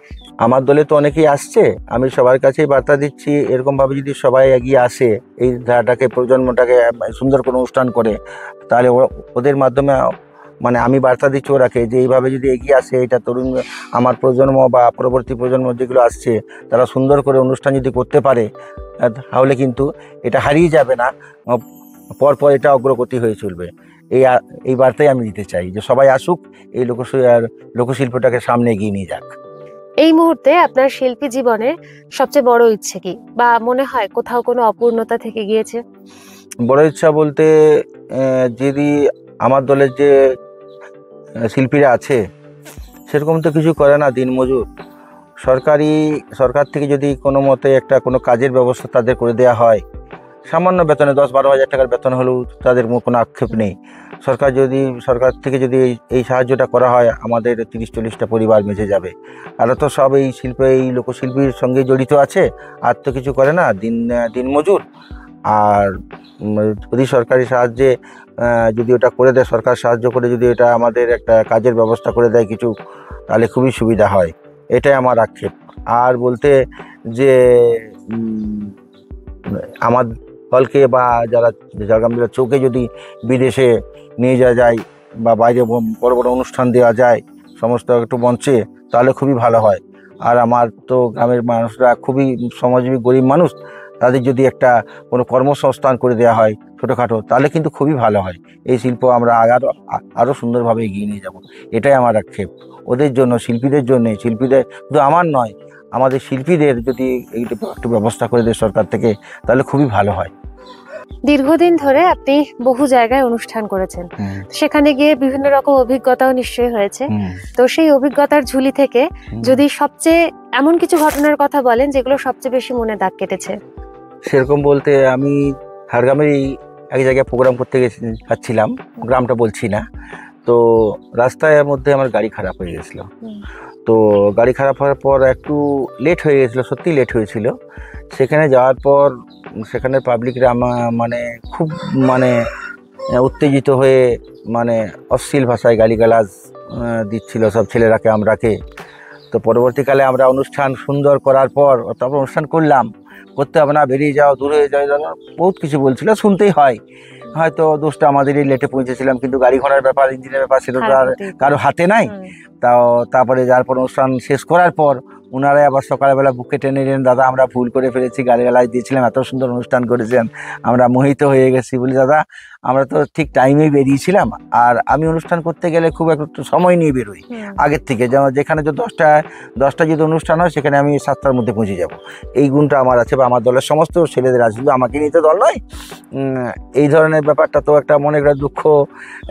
আমার দলে তো অনেকেই আসছে, আমি সবার কাছেই বার্তা দিচ্ছি, এরকমভাবে যদি সবাই এগিয়ে আসে, এই ধারাটাকে, প্রজন্মটাকে সুন্দর করে অনুষ্ঠান করে, তাহলে ওদের মাধ্যমে মানে আমি বার্তা দিচ্ছি ওরাকে, যে এইভাবে যদি এগিয়ে আসে, এটা তরুণ আমার প্রজন্ম বা পরবর্তী প্রজন্ম যেগুলো আসছে, তারা সুন্দর করে অনুষ্ঠান যদি করতে পারে, তাহলে কিন্তু এটা হারিয়ে যাবে না, পরপর এটা অগ্রগতি হয়ে চলবে। এই বার্তাই আমি দিতে চাই, যে সবাই আসুক, এই লোকশিল্পটাকে সামনে এগিয়ে নিয়ে যাক। এই মুহূর্তে আপনার শিল্পী জীবনের সবচেয়ে বড় ইচ্ছে কি, বা মনে হয় কোথাও কোনো অপূর্ণতা থেকে গিয়েছে? বড় ইচ্ছা বলতে, যদি আমার দলের যে শিল্পীরা আছে, সেরকম তো কিছু করে না, দিনমজুর। সরকার থেকে যদি কোনো মতে কোনো কাজের ব্যবস্থা তাদের করে দেওয়া হয়, সামান্য বেতনে 10-12 হাজার টাকার বেতন হলেও তাদের কোনো আক্ষেপ নেই। সরকার থেকে যদি এই সাহায্যটা করা হয়, আমাদের 30-40টা পরিবার বেঁচে যাবে। আর তো সব এই লোকশিল্পীর সঙ্গে জড়িত আছে, আর তো কিছু করে না, দিনমজুর। আর যদি সরকারি সাহায্যে যদি ওটা করে দেয়, সরকার সাহায্য করে যদি এটা আমাদের একটা কাজের ব্যবস্থা করে দেয় কিছু, তাহলে খুবই সুবিধা হয়। এটাই আমার আক্ষেপ। আর বলতে যে আমার দলকে বা যারা ঝাড়গ্রাম জেলার চৌকে যদি বিদেশে নিয়ে যাওয়া যায়, বা বাইরে বড় বড় অনুষ্ঠান দেওয়া যায় সমস্ত একটু মঞ্চে, তাহলে খুবই ভালো হয়। আর আমার তো গ্রামের মানুষরা খুবই শ্রমজীবী গরিব মানুষ, তাদের যদি একটা কোনো কর্মসংস্থান করে দেওয়া হয় ছোটোখাটো, তাহলে কিন্তু খুবই ভালো হয়। এই শিল্প আমরা আরও সুন্দরভাবে এগিয়ে নিয়ে যাব, এটাই আমার আক্ষেপ। ওদের জন্য, শিল্পীদের জন্য, শিল্পীদের শুধু আমার নয়, আমাদের শিল্পীদের যদি একটু ব্যবস্থা করে দেয় সরকার থেকে, তাহলে খুবই ভালো হয়। দীর্ঘদিন ধরে আপনি বহু জায়গায় অনুষ্ঠান করেছেন, সেখানে গিয়ে বিভিন্ন রকম অভিজ্ঞতাও নিশ্চয়ই হয়েছে। তো সেই অভিজ্ঞতার ঝুলি থেকে যদি সবচেয়ে এমন কিছু ঘটনার কথা বলেন যেগুলো সবচেয়ে বেশি মনে দাগ কেটেছে। সেরকম বলতে, আমি ঝাড়গ্রামেরই এক জায়গায় প্রোগ্রাম করতে যাচ্ছিলাম, গ্রামটা বলছি না। তো রাস্তার মধ্যে আমার গাড়ি খারাপ হয়ে গেছিলো। তো গাড়ি খারাপ হওয়ার পর একটু লেট হয়ে গেছিলো, সত্যি লেট হয়েছিল। সেখানে যাওয়ার পর সেখানে পাবলিকরা মানে খুব উত্তেজিত হয়ে অশ্লীল ভাষায় গালিগালাজ দিচ্ছিল সব ছেলেরাকে আমরাকে। তো পরবর্তীকালে আমরা অনুষ্ঠান সুন্দর করার পর, তারপর অনুষ্ঠান করতে হবে না, বেরিয়ে যাও, দূর হয়ে যাও, বহুত কিছু বলছিল, শুনতেই হয়। হয়তো দোষটা আমাদেরই, লেটে পৌঁছেছিলাম, কিন্তু গাড়ি ঘোড়ার ব্যাপার, ইঞ্জিনের ব্যাপার, সেটা তো আর কারো হাতে নাই। তারপরে যার পর অনুষ্ঠান শেষ করার পর ওনারাই আবার সকালবেলা বুকে টেনে নিলেন, দাদা আমরা ভুল করে ফেলেছি, গালিগালাজ দিয়েছিলাম, এত সুন্দর অনুষ্ঠান করেছেন, আমরা মোহিত হয়ে গেছি। বলি দাদা আমরা তো ঠিক টাইমেই বেরিয়েছিলাম, আর আমি অনুষ্ঠান করতে গেলে খুব একটু সময় নিয়ে বেরোই আগের থেকে, যেখানে যে 10টা যদি অনুষ্ঠান হয় সেখানে আমি 7টার মধ্যে পৌঁছে যাব। এই গুণটা আমার আছে, বা আমার দলের সমস্ত ছেলেদের আছে, শুধু আমাকে নিতে দল নয়। এই ধরনের ব্যাপারটা তো একটা মনে একটা দুঃখ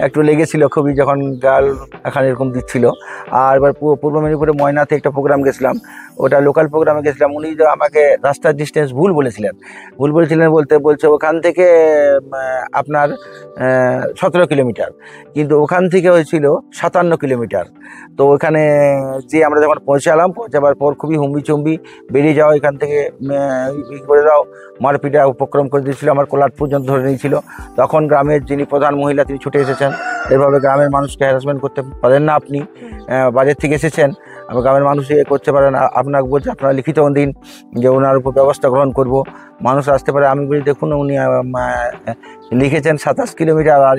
একটু লেগেছিল খুবই, যখন গাল এখানে এরকম দিচ্ছিল। আর এবার পূর্ব মেদিনীপুরে ময়নাতে একটা প্রোগ্রাম গেছিলাম, ওটা লোকাল প্রোগ্রামে গেছিলাম। উনি আমাকে রাস্তার ডিস্টেন্স ভুল বলেছিলেন বলছে ওখান থেকে আপনার 17 কিলোমিটার, কিন্তু ওখান থেকে হয়েছিল 57 কিলোমিটার। তো ওখানে যে আমরা যখন পৌঁছাবার পর খুবই হুম্বিচুম্বি, বেরিয়ে যাও এখান থেকে, করে দাও, মারপিটা উপক্রম করে দিয়েছিল, আমার কোলাট পর্যন্ত ধরে নিয়েছিল। তখন গ্রামের যিনি প্রধান মহিলা তিনি ছুটে এসেছেন, এভাবে গ্রামের মানুষকে হ্যারাসমেন্ট করতে পারেন না আপনি, বাজার থেকে এসেছেন, গ্রামের মানুষ করতে পারেন, আপনাকে বলছে আপনারা লিখিত দিন যে ওনার উপর ব্যবস্থা গ্রহণ করব, মানুষ আসতে পারে। আমি বলি দেখুন উনি লিখেছেন 27 কিলোমিটার, আর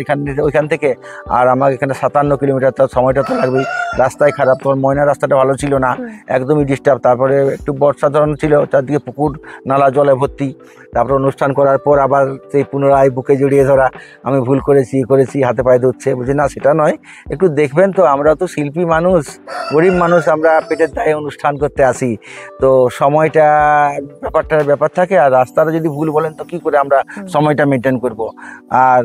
ওইখান থেকে আর আমাকে এখানে 57 কিলোমিটার, তার সময়টা তো লাগবেই। রাস্তায় খারাপ, তোর ময়না রাস্তাটা ভালো ছিল না, একদমই ডিস্টার্ব। তারপরে একটু বর্ষা ধরন ছিল, চারদিকে পুকুর নালা জলে ভর্তি। তারপরে অনুষ্ঠান করার পর আবার সেই পুনরায় বুকে জড়িয়ে ধরা, আমি ভুল করেছি, হাতে পায়ে ধরছে। বলছি না সেটা নয়, একটু দেখবেন তো, আমরা তো শিল্পী মানুষ, গরিব মানুষ, আমরা পেটের দায়ে অনুষ্ঠান করতে আসি, তো সময়টা ব্যাপার থাকে। আর রাস্তাটা যদি ভুল বলেন তো কী করে আমরা সময়টা মেনটেন করব। আর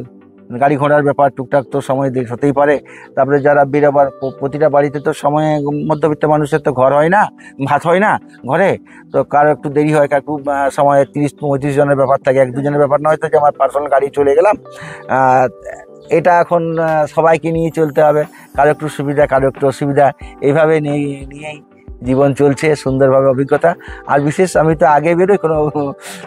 গাড়ি ঘোড়ার ব্যাপার টুকটাক তো সময় হতেই পারে। তারপরে যারা বেরোবার, প্রতিটা বাড়িতে তো সময়ে, মধ্যবিত্ত মানুষের তো ঘর হয় না, ভাত হয় না ঘরে, তো কারো একটু দেরি হয়, কারো সময় 30-35 জনের ব্যাপার থাকে, 1-2 জনের ব্যাপার নয় তো যে আমার পার্সোনাল গাড়ি চলে গেলাম। এটা এখন সবাইকে নিয়ে চলতে হবে, কারো একটু সুবিধা, কারো একটু অসুবিধা, এইভাবে নিয়েই জীবন চলছে সুন্দরভাবে। অভিজ্ঞতা আর বিশেষ, আমি তো আগে বেরোই, কোনো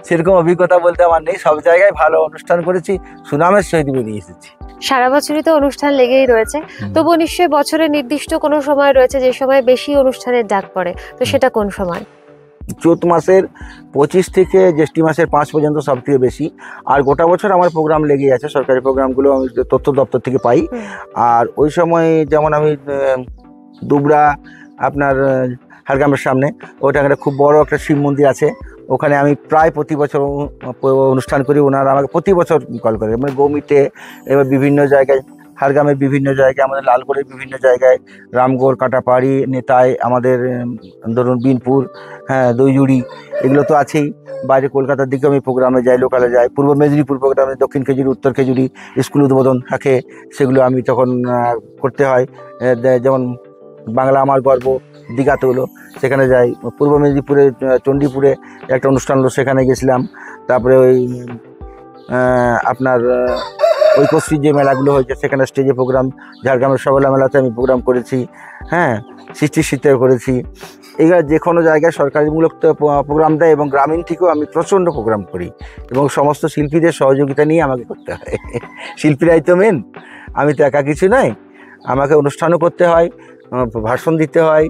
সেরকম অভিজ্ঞতা বলতে আমার নেই, সব জায়গায় ভালো অনুষ্ঠান করেছি, সুনামের সহিত বেরিয়ে এসেছি। সারা বছরই তো অনুষ্ঠান লেগেই রয়েছে, তবুও নিশ্চয়ই বছরের নির্দিষ্ট কোনো সময় রয়েছে যে সময় বেশি অনুষ্ঠানের ডাক পড়ে, তো সেটা কোন সময়? চৈত মাসের 25 থেকে জ্যৈষ্ঠী মাসের 5 পর্যন্ত সব থেকে বেশি। আর গোটা বছর আমার প্রোগ্রাম লেগে আছে, সরকারি প্রোগ্রামগুলো আমি তথ্য দপ্তর থেকে পাই। আর ওই সময় যেমন আমি দুবরা, আপনার ঝাড়গ্রামের সামনে, ওটা একটা খুব বড় একটা শিব মন্দির আছে, ওখানে আমি প্রায় প্রতি বছর অনুষ্ঠান করি। ওনারা আমাকে প্রতি বছর কল করে, মানে গৌমিতে, এবার বিভিন্ন জায়গায়, ঝাড়গ্রামের বিভিন্ন জায়গায়, আমাদের লালগড়ের বিভিন্ন জায়গায়, রামগড়, কাটাপাড়ি, নেতায়, আমাদের ধরুন বিনপুর, হ্যাঁ দইজুড়ি, এগুলো তো আছেই। বাইরে কলকাতার দিকে আমি প্রোগ্রামে যাই, লোকালে যাই। পূর্ব মেদিনীপুর প্রোগ্রামে, দক্ষিণ খেজুরি, উত্তর খেজুরি স্কুল উদ্বোধন থাকে, সেগুলো আমি তখন করতে হয়। যেমন বাংলা আমার গর্ব, দীঘাতে হলো, সেখানে যাই। পূর্ব মেদিনীপুরে চণ্ডীপুরে একটা অনুষ্ঠান হলো, সেখানে গেছিলাম। তারপরে ওই আপনার ঐক্যশ্রীর যে মেলাগুলো হয়েছে, সেখানে স্টেজে প্রোগ্রাম, ঝাড়গ্রামের সবলা মেলাতে আমি প্রোগ্রাম করেছি, হ্যাঁ সৃষ্টির শীতেও করেছি। এবার যে কোনো জায়গায় সরকারিমূলক প্রোগ্রাম দেয়, এবং গ্রামীণ থেকেও আমি প্রচণ্ড প্রোগ্রাম করি, এবং সমস্ত শিল্পীদের সহযোগিতা নিয়ে আমাকে করতে হয়। শিল্পীরাই তো মেন, আমি তো একা কিছু নয়, আমাকে অনুষ্ঠানও করতে হয়, ভাষণ দিতে হয়,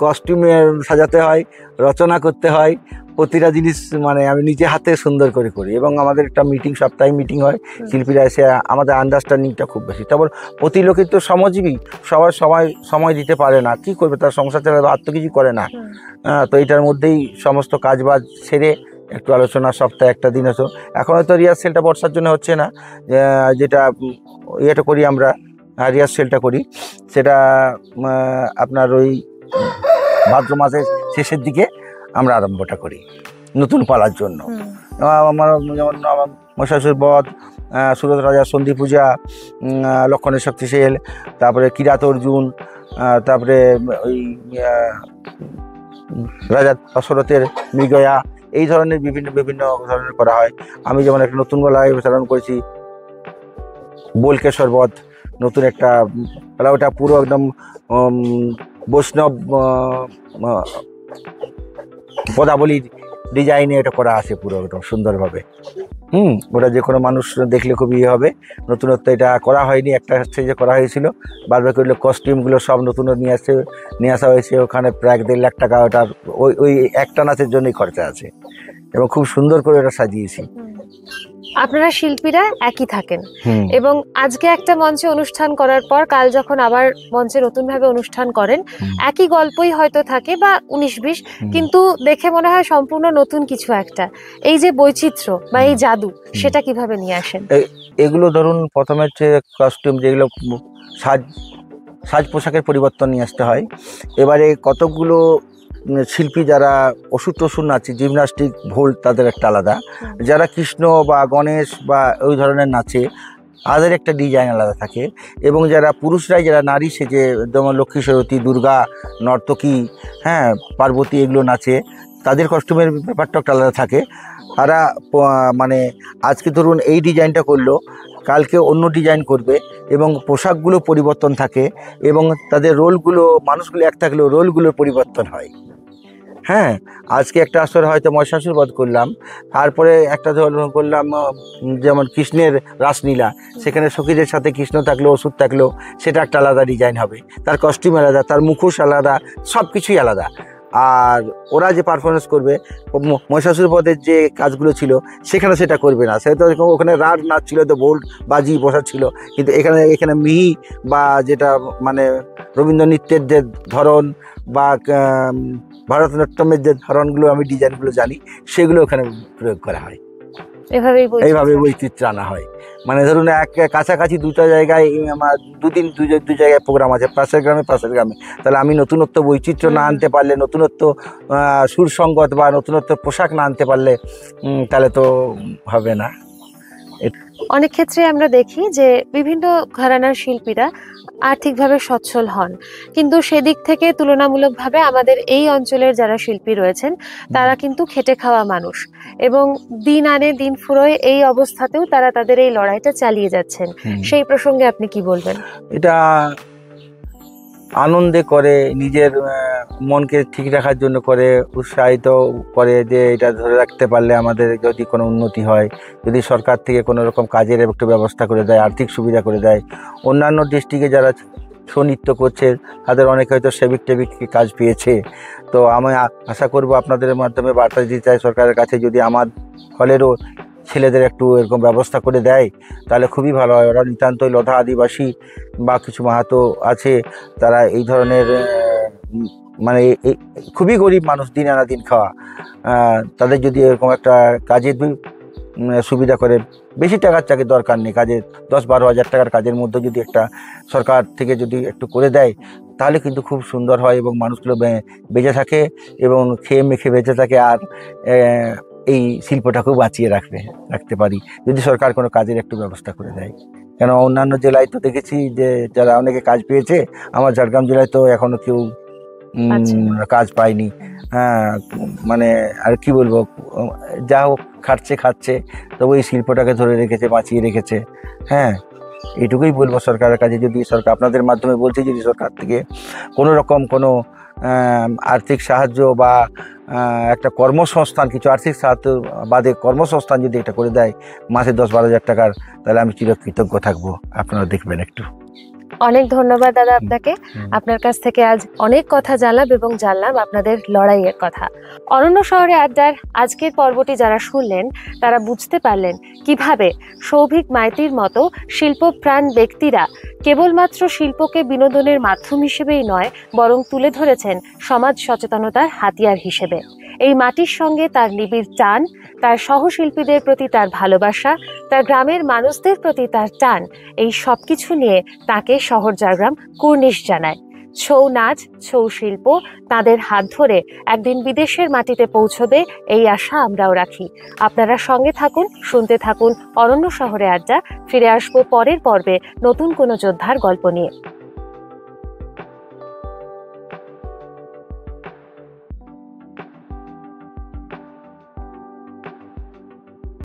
কস্টিউমে সাজাতে হয়, রচনা করতে হয়, প্রতিটা জিনিস মানে আমি নিজে হাতে সুন্দর করে করি। এবং আমাদের একটা মিটিং, সাপ্তাহিক মিটিং হয়, শিল্পীরা এসে, আমাদের আন্ডারস্ট্যান্ডিংটা খুব বেশি। তারপর প্রতি লোকের তো শ্রমজীবী, সবার সময় দিতে পারে না, কি করবে, তার সংসার চালাবে, আর তো কিছু করে না। তো এইটার মধ্যেই সমস্ত কাজবাজ সেরে একটু আলোচনা, সপ্তাহে একটা দিন হতো। এখন হয়তো রিহার্সেলটা বর্ষার জন্য হচ্ছে না, যেটা ইয়েটা করি আমরা, রিহার্সেলটা করি, সেটা আপনার ওই ভাদ্র মাসের শেষের দিকে আমরা আরম্ভটা করি নতুন পালার জন্য। আমার যেমন আমার মহিষাসুর বধ, সুরত রাজার সন্ধি পূজা, লক্ষণের শক্তিশীল, তারপরে কিরাত অর্জুন, তারপরে ওই রাজা দশরথের মৃগয়া, এই ধরনের বিভিন্ন ধরনের করা হয়। আমি যেমন একটা নতুন গলায় চালন করেছি বোলকেশ্বর বধ, নতুন একটা খেলা, ওটা পুরো একদম বৈষ্ণব পদাবলীর ডিজাইনে এটা করা আছে, পুরো একদম সুন্দরভাবে। ওটা যে কোনো মানুষ দেখলে খুবই ইয়ে হবে। নতুনত্ব এটা করা হয়নি, একটা স্টেজে করা হয়েছিল, বারবার করলে কস্টিউমগুলো সব নতুন নিয়ে আসা হয়েছে। ওখানে প্রায় 1.5 লাখ টাকা ওটার ওই একটা নাচের জন্যই খরচা আছে, এবং খুব সুন্দর করে ওটা সাজিয়েছি। আপনারা শিল্পীরা একই থাকেন, এবং আজকে একটা মঞ্চে অনুষ্ঠান করার পর কাল যখন আবার মঞ্চে নতুন ভাবে অনুষ্ঠান করেন, একই গল্পই হয়তো থাকে বা 19-20, কিন্তু দেখে মনে হয় সম্পূর্ণ নতুন কিছু একটা। এই যে বৈচিত্র্য বা এই জাদু, সেটা কিভাবে নিয়ে আসেন? এগুলো ধরুন, প্রথমে হচ্ছে কস্টিউম, যেগুলো সাজ পোশাকের পরিবর্তন নিয়ে আসতে হয়। এবারে কতকগুলো শিল্পী যারা ওষুধ টসুর নাচে, জিমনাস্টিক, ভোল, তাদের একটা আলাদা। যারা কৃষ্ণ বা গণেশ বা ওই ধরনের নাচে, তাদের একটা ডিজাইন আলাদা থাকে। এবং যারা পুরুষরাই, যারা নারী সেজে, যেমন লক্ষ্মী, সরস্বতী, দুর্গা, নর্তকী, পার্বতী, এগুলো নাচে, তাদের কস্টিউমের ব্যাপারটা একটা আলাদা থাকে। তারা মানে আজকে ধরুন এই ডিজাইনটা করলো, কালকে অন্য ডিজাইন করবে, এবং পোশাকগুলো পরিবর্তন থাকে, এবং তাদের রোলগুলো, মানুষগুলো এক থাকলেও রোলগুলোর পরিবর্তন হয়। আজকে একটা আসরে হয়তো মহিষাসুর বধ করলাম, তারপরে একটা ধরুন করলাম যেমন কৃষ্ণের রাসলীলা, সেখানে সখীদের সাথে কৃষ্ণ থাকলো, অসুর থাকলো, সেটা একটা আলাদা ডিজাইন হবে, তার কস্টিউম আলাদা, তার মুখোশ আলাদা, সব কিছুই আলাদা। আর ওরা যে পারফরমেন্স করবে, মহিষাসুর বধের যে কাজগুলো ছিল সেখানে সেটা করবে না। সেটা তো ওখানে রাগ নাচ ছিল, তো বোল্ড বাজি বসা ছিল, কিন্তু এখানে মিহি বা যেটা মানে রবীন্দ্র নৃত্যের যে ধরন বা ভারতনাট্যমের যে ধরনগুলো, আমি ডিজাইনগুলো জানি, সেগুলো ওখানে প্রয়োগ করা হয়। এইভাবে বৈচিত্র্য আনা হয়। মানে ধরুন কাছাকাছি দুটো জায়গায়, আমার দুদিন দু জায়গায় প্রোগ্রাম আছে, পাশের গ্রামে, তাহলে আমি নতুনত্ব বৈচিত্র্য না আনতে পারলে, নতুনত্ব সুর সঙ্গত বা নতুনত্ব পোশাক না আনতে পারলে, তাহলে তো হবে না। অনেক ক্ষেত্রে আমরা দেখি যে বিভিন্ন ঘরানার শিল্পীরা আর্থিকভাবে সচ্ছল হন, কিন্তু সেদিক থেকে তুলনামূলকভাবে আমাদের এই অঞ্চলের যারা শিল্পী রয়েছেন, তারা কিন্তু খেটে খাওয়া মানুষ, এবং দিন আনে দিন ফুরোয় এই অবস্থাতেও তারা তাদের এই লড়াইটা চালিয়ে যাচ্ছেন। সেই প্রসঙ্গে আপনি কি বলবেন? এটা আনন্দে করে, নিজের মনকে ঠিক রাখার জন্য করে, উৎসাহিত করে, যে এটা ধরে রাখতে পারলে আমাদের যদি কোনো উন্নতি হয়, যদি সরকার থেকে কোনো রকম কাজের একটু ব্যবস্থা করে দেয়, আর্থিক সুবিধা করে দেয়। অন্যান্য ডিস্ট্রিক্টে যারা ছৌ নৃত্য করছে, তাদের অনেকে হয়তো সেবিক কাজ পেয়েছে। তো আমি আশা করব আপনাদের মাধ্যমে বার্তা দিতে চাই সরকারের কাছে, যদি আমার হলেরও ছেলেদের একটু এরকম ব্যবস্থা করে দেয়, তাহলে খুবই ভালো হয়। ওরা নিতান্তই লধা আদিবাসী বা কিছু মাহাতো আছে, তারা এই ধরনের মানে খুবই গরিব মানুষ, দিন আনা দিন খাওয়া। তাদের যদি এরকম একটা কাজের সুবিধা করে, বেশি টাকার চাকরির দরকার নেই, কাজের 10-12 হাজার টাকার কাজের মধ্যে যদি একটা সরকার থেকে যদি একটু করে দেয়, তাহলে কিন্তু খুব সুন্দর হয়, এবং মানুষগুলো বেঁচে থাকে, এবং খেয়ে মেখে বেঁচে থাকে, আর এই শিল্পটাকেও বাঁচিয়ে রাখতে পারি, যদি সরকার কোনো কাজের একটু ব্যবস্থা করে দেয়। কেন অন্যান্য জেলায় তো দেখেছি যে যারা অনেকে কাজ পেয়েছে, আমার ঝাড়গ্রাম জেলায় তো এখনো কেউ কাজ পায়নি। মানে আর কি বলবো, যা হোক খাচ্ছে, তবু এই শিল্পটাকে ধরে রেখেছে, বাঁচিয়ে রেখেছে। এইটুকুই বলবো সরকারের কাছে, যদি সরকার, আপনাদের মাধ্যমে বলছি, যদি সরকার থেকে কোনো রকম কোনো আর্থিক সাহায্য বা একটা কর্মসংস্থান, কিছু আর্থিক সাহায্য বাদে কর্মসংস্থান যদি এটা করে দেয় মাসে 10-12 হাজার টাকার, তাহলে আমি চিরকৃতজ্ঞ থাকবো। আপনারা দেখবেন একটু। অনেক ধন্যবাদ দাদা আপনাকে। আপনার কাছ থেকে আজ অনেক কথা জানলাম এবং জানলাম আপনাদের লড়াইয়ের কথা। অরণ্য শহরে আড্ডার আজকের পর্বটি যারা শুনলেন তারা বুঝতে পারলেন কিভাবে সৌভিক মাইতির মতো শিল্পপ্রাণ ব্যক্তিরা কেবলমাত্র শিল্পকে বিনোদনের মাধ্যম হিসেবেই নয়, বরং তুলে ধরেছেন সমাজ সচেতনতার হাতিয়ার হিসেবে। এই মাটির সঙ্গে তার নিবিড় টান, তার সহশিল্পীদের প্রতি তার ভালোবাসা, তার গ্রামের মানুষদের প্রতি তার টান, এই সবকিছু নিয়ে তাকে শহর ঝাড়গ্রাম কুর্নিশ জানায়। ছৌ নাচ, ছৌ শিল্প তাদের হাত ধরে একদিন বিদেশের মাটিতে পৌঁছবে, এই আশা আমরাও রাখি। আপনারা সঙ্গে থাকুন, শুনতে থাকুন অরণ্য শহরে আড্ডা। ফিরে আসবো পরের পর্বে নতুন কোনো যোদ্ধার গল্প নিয়ে।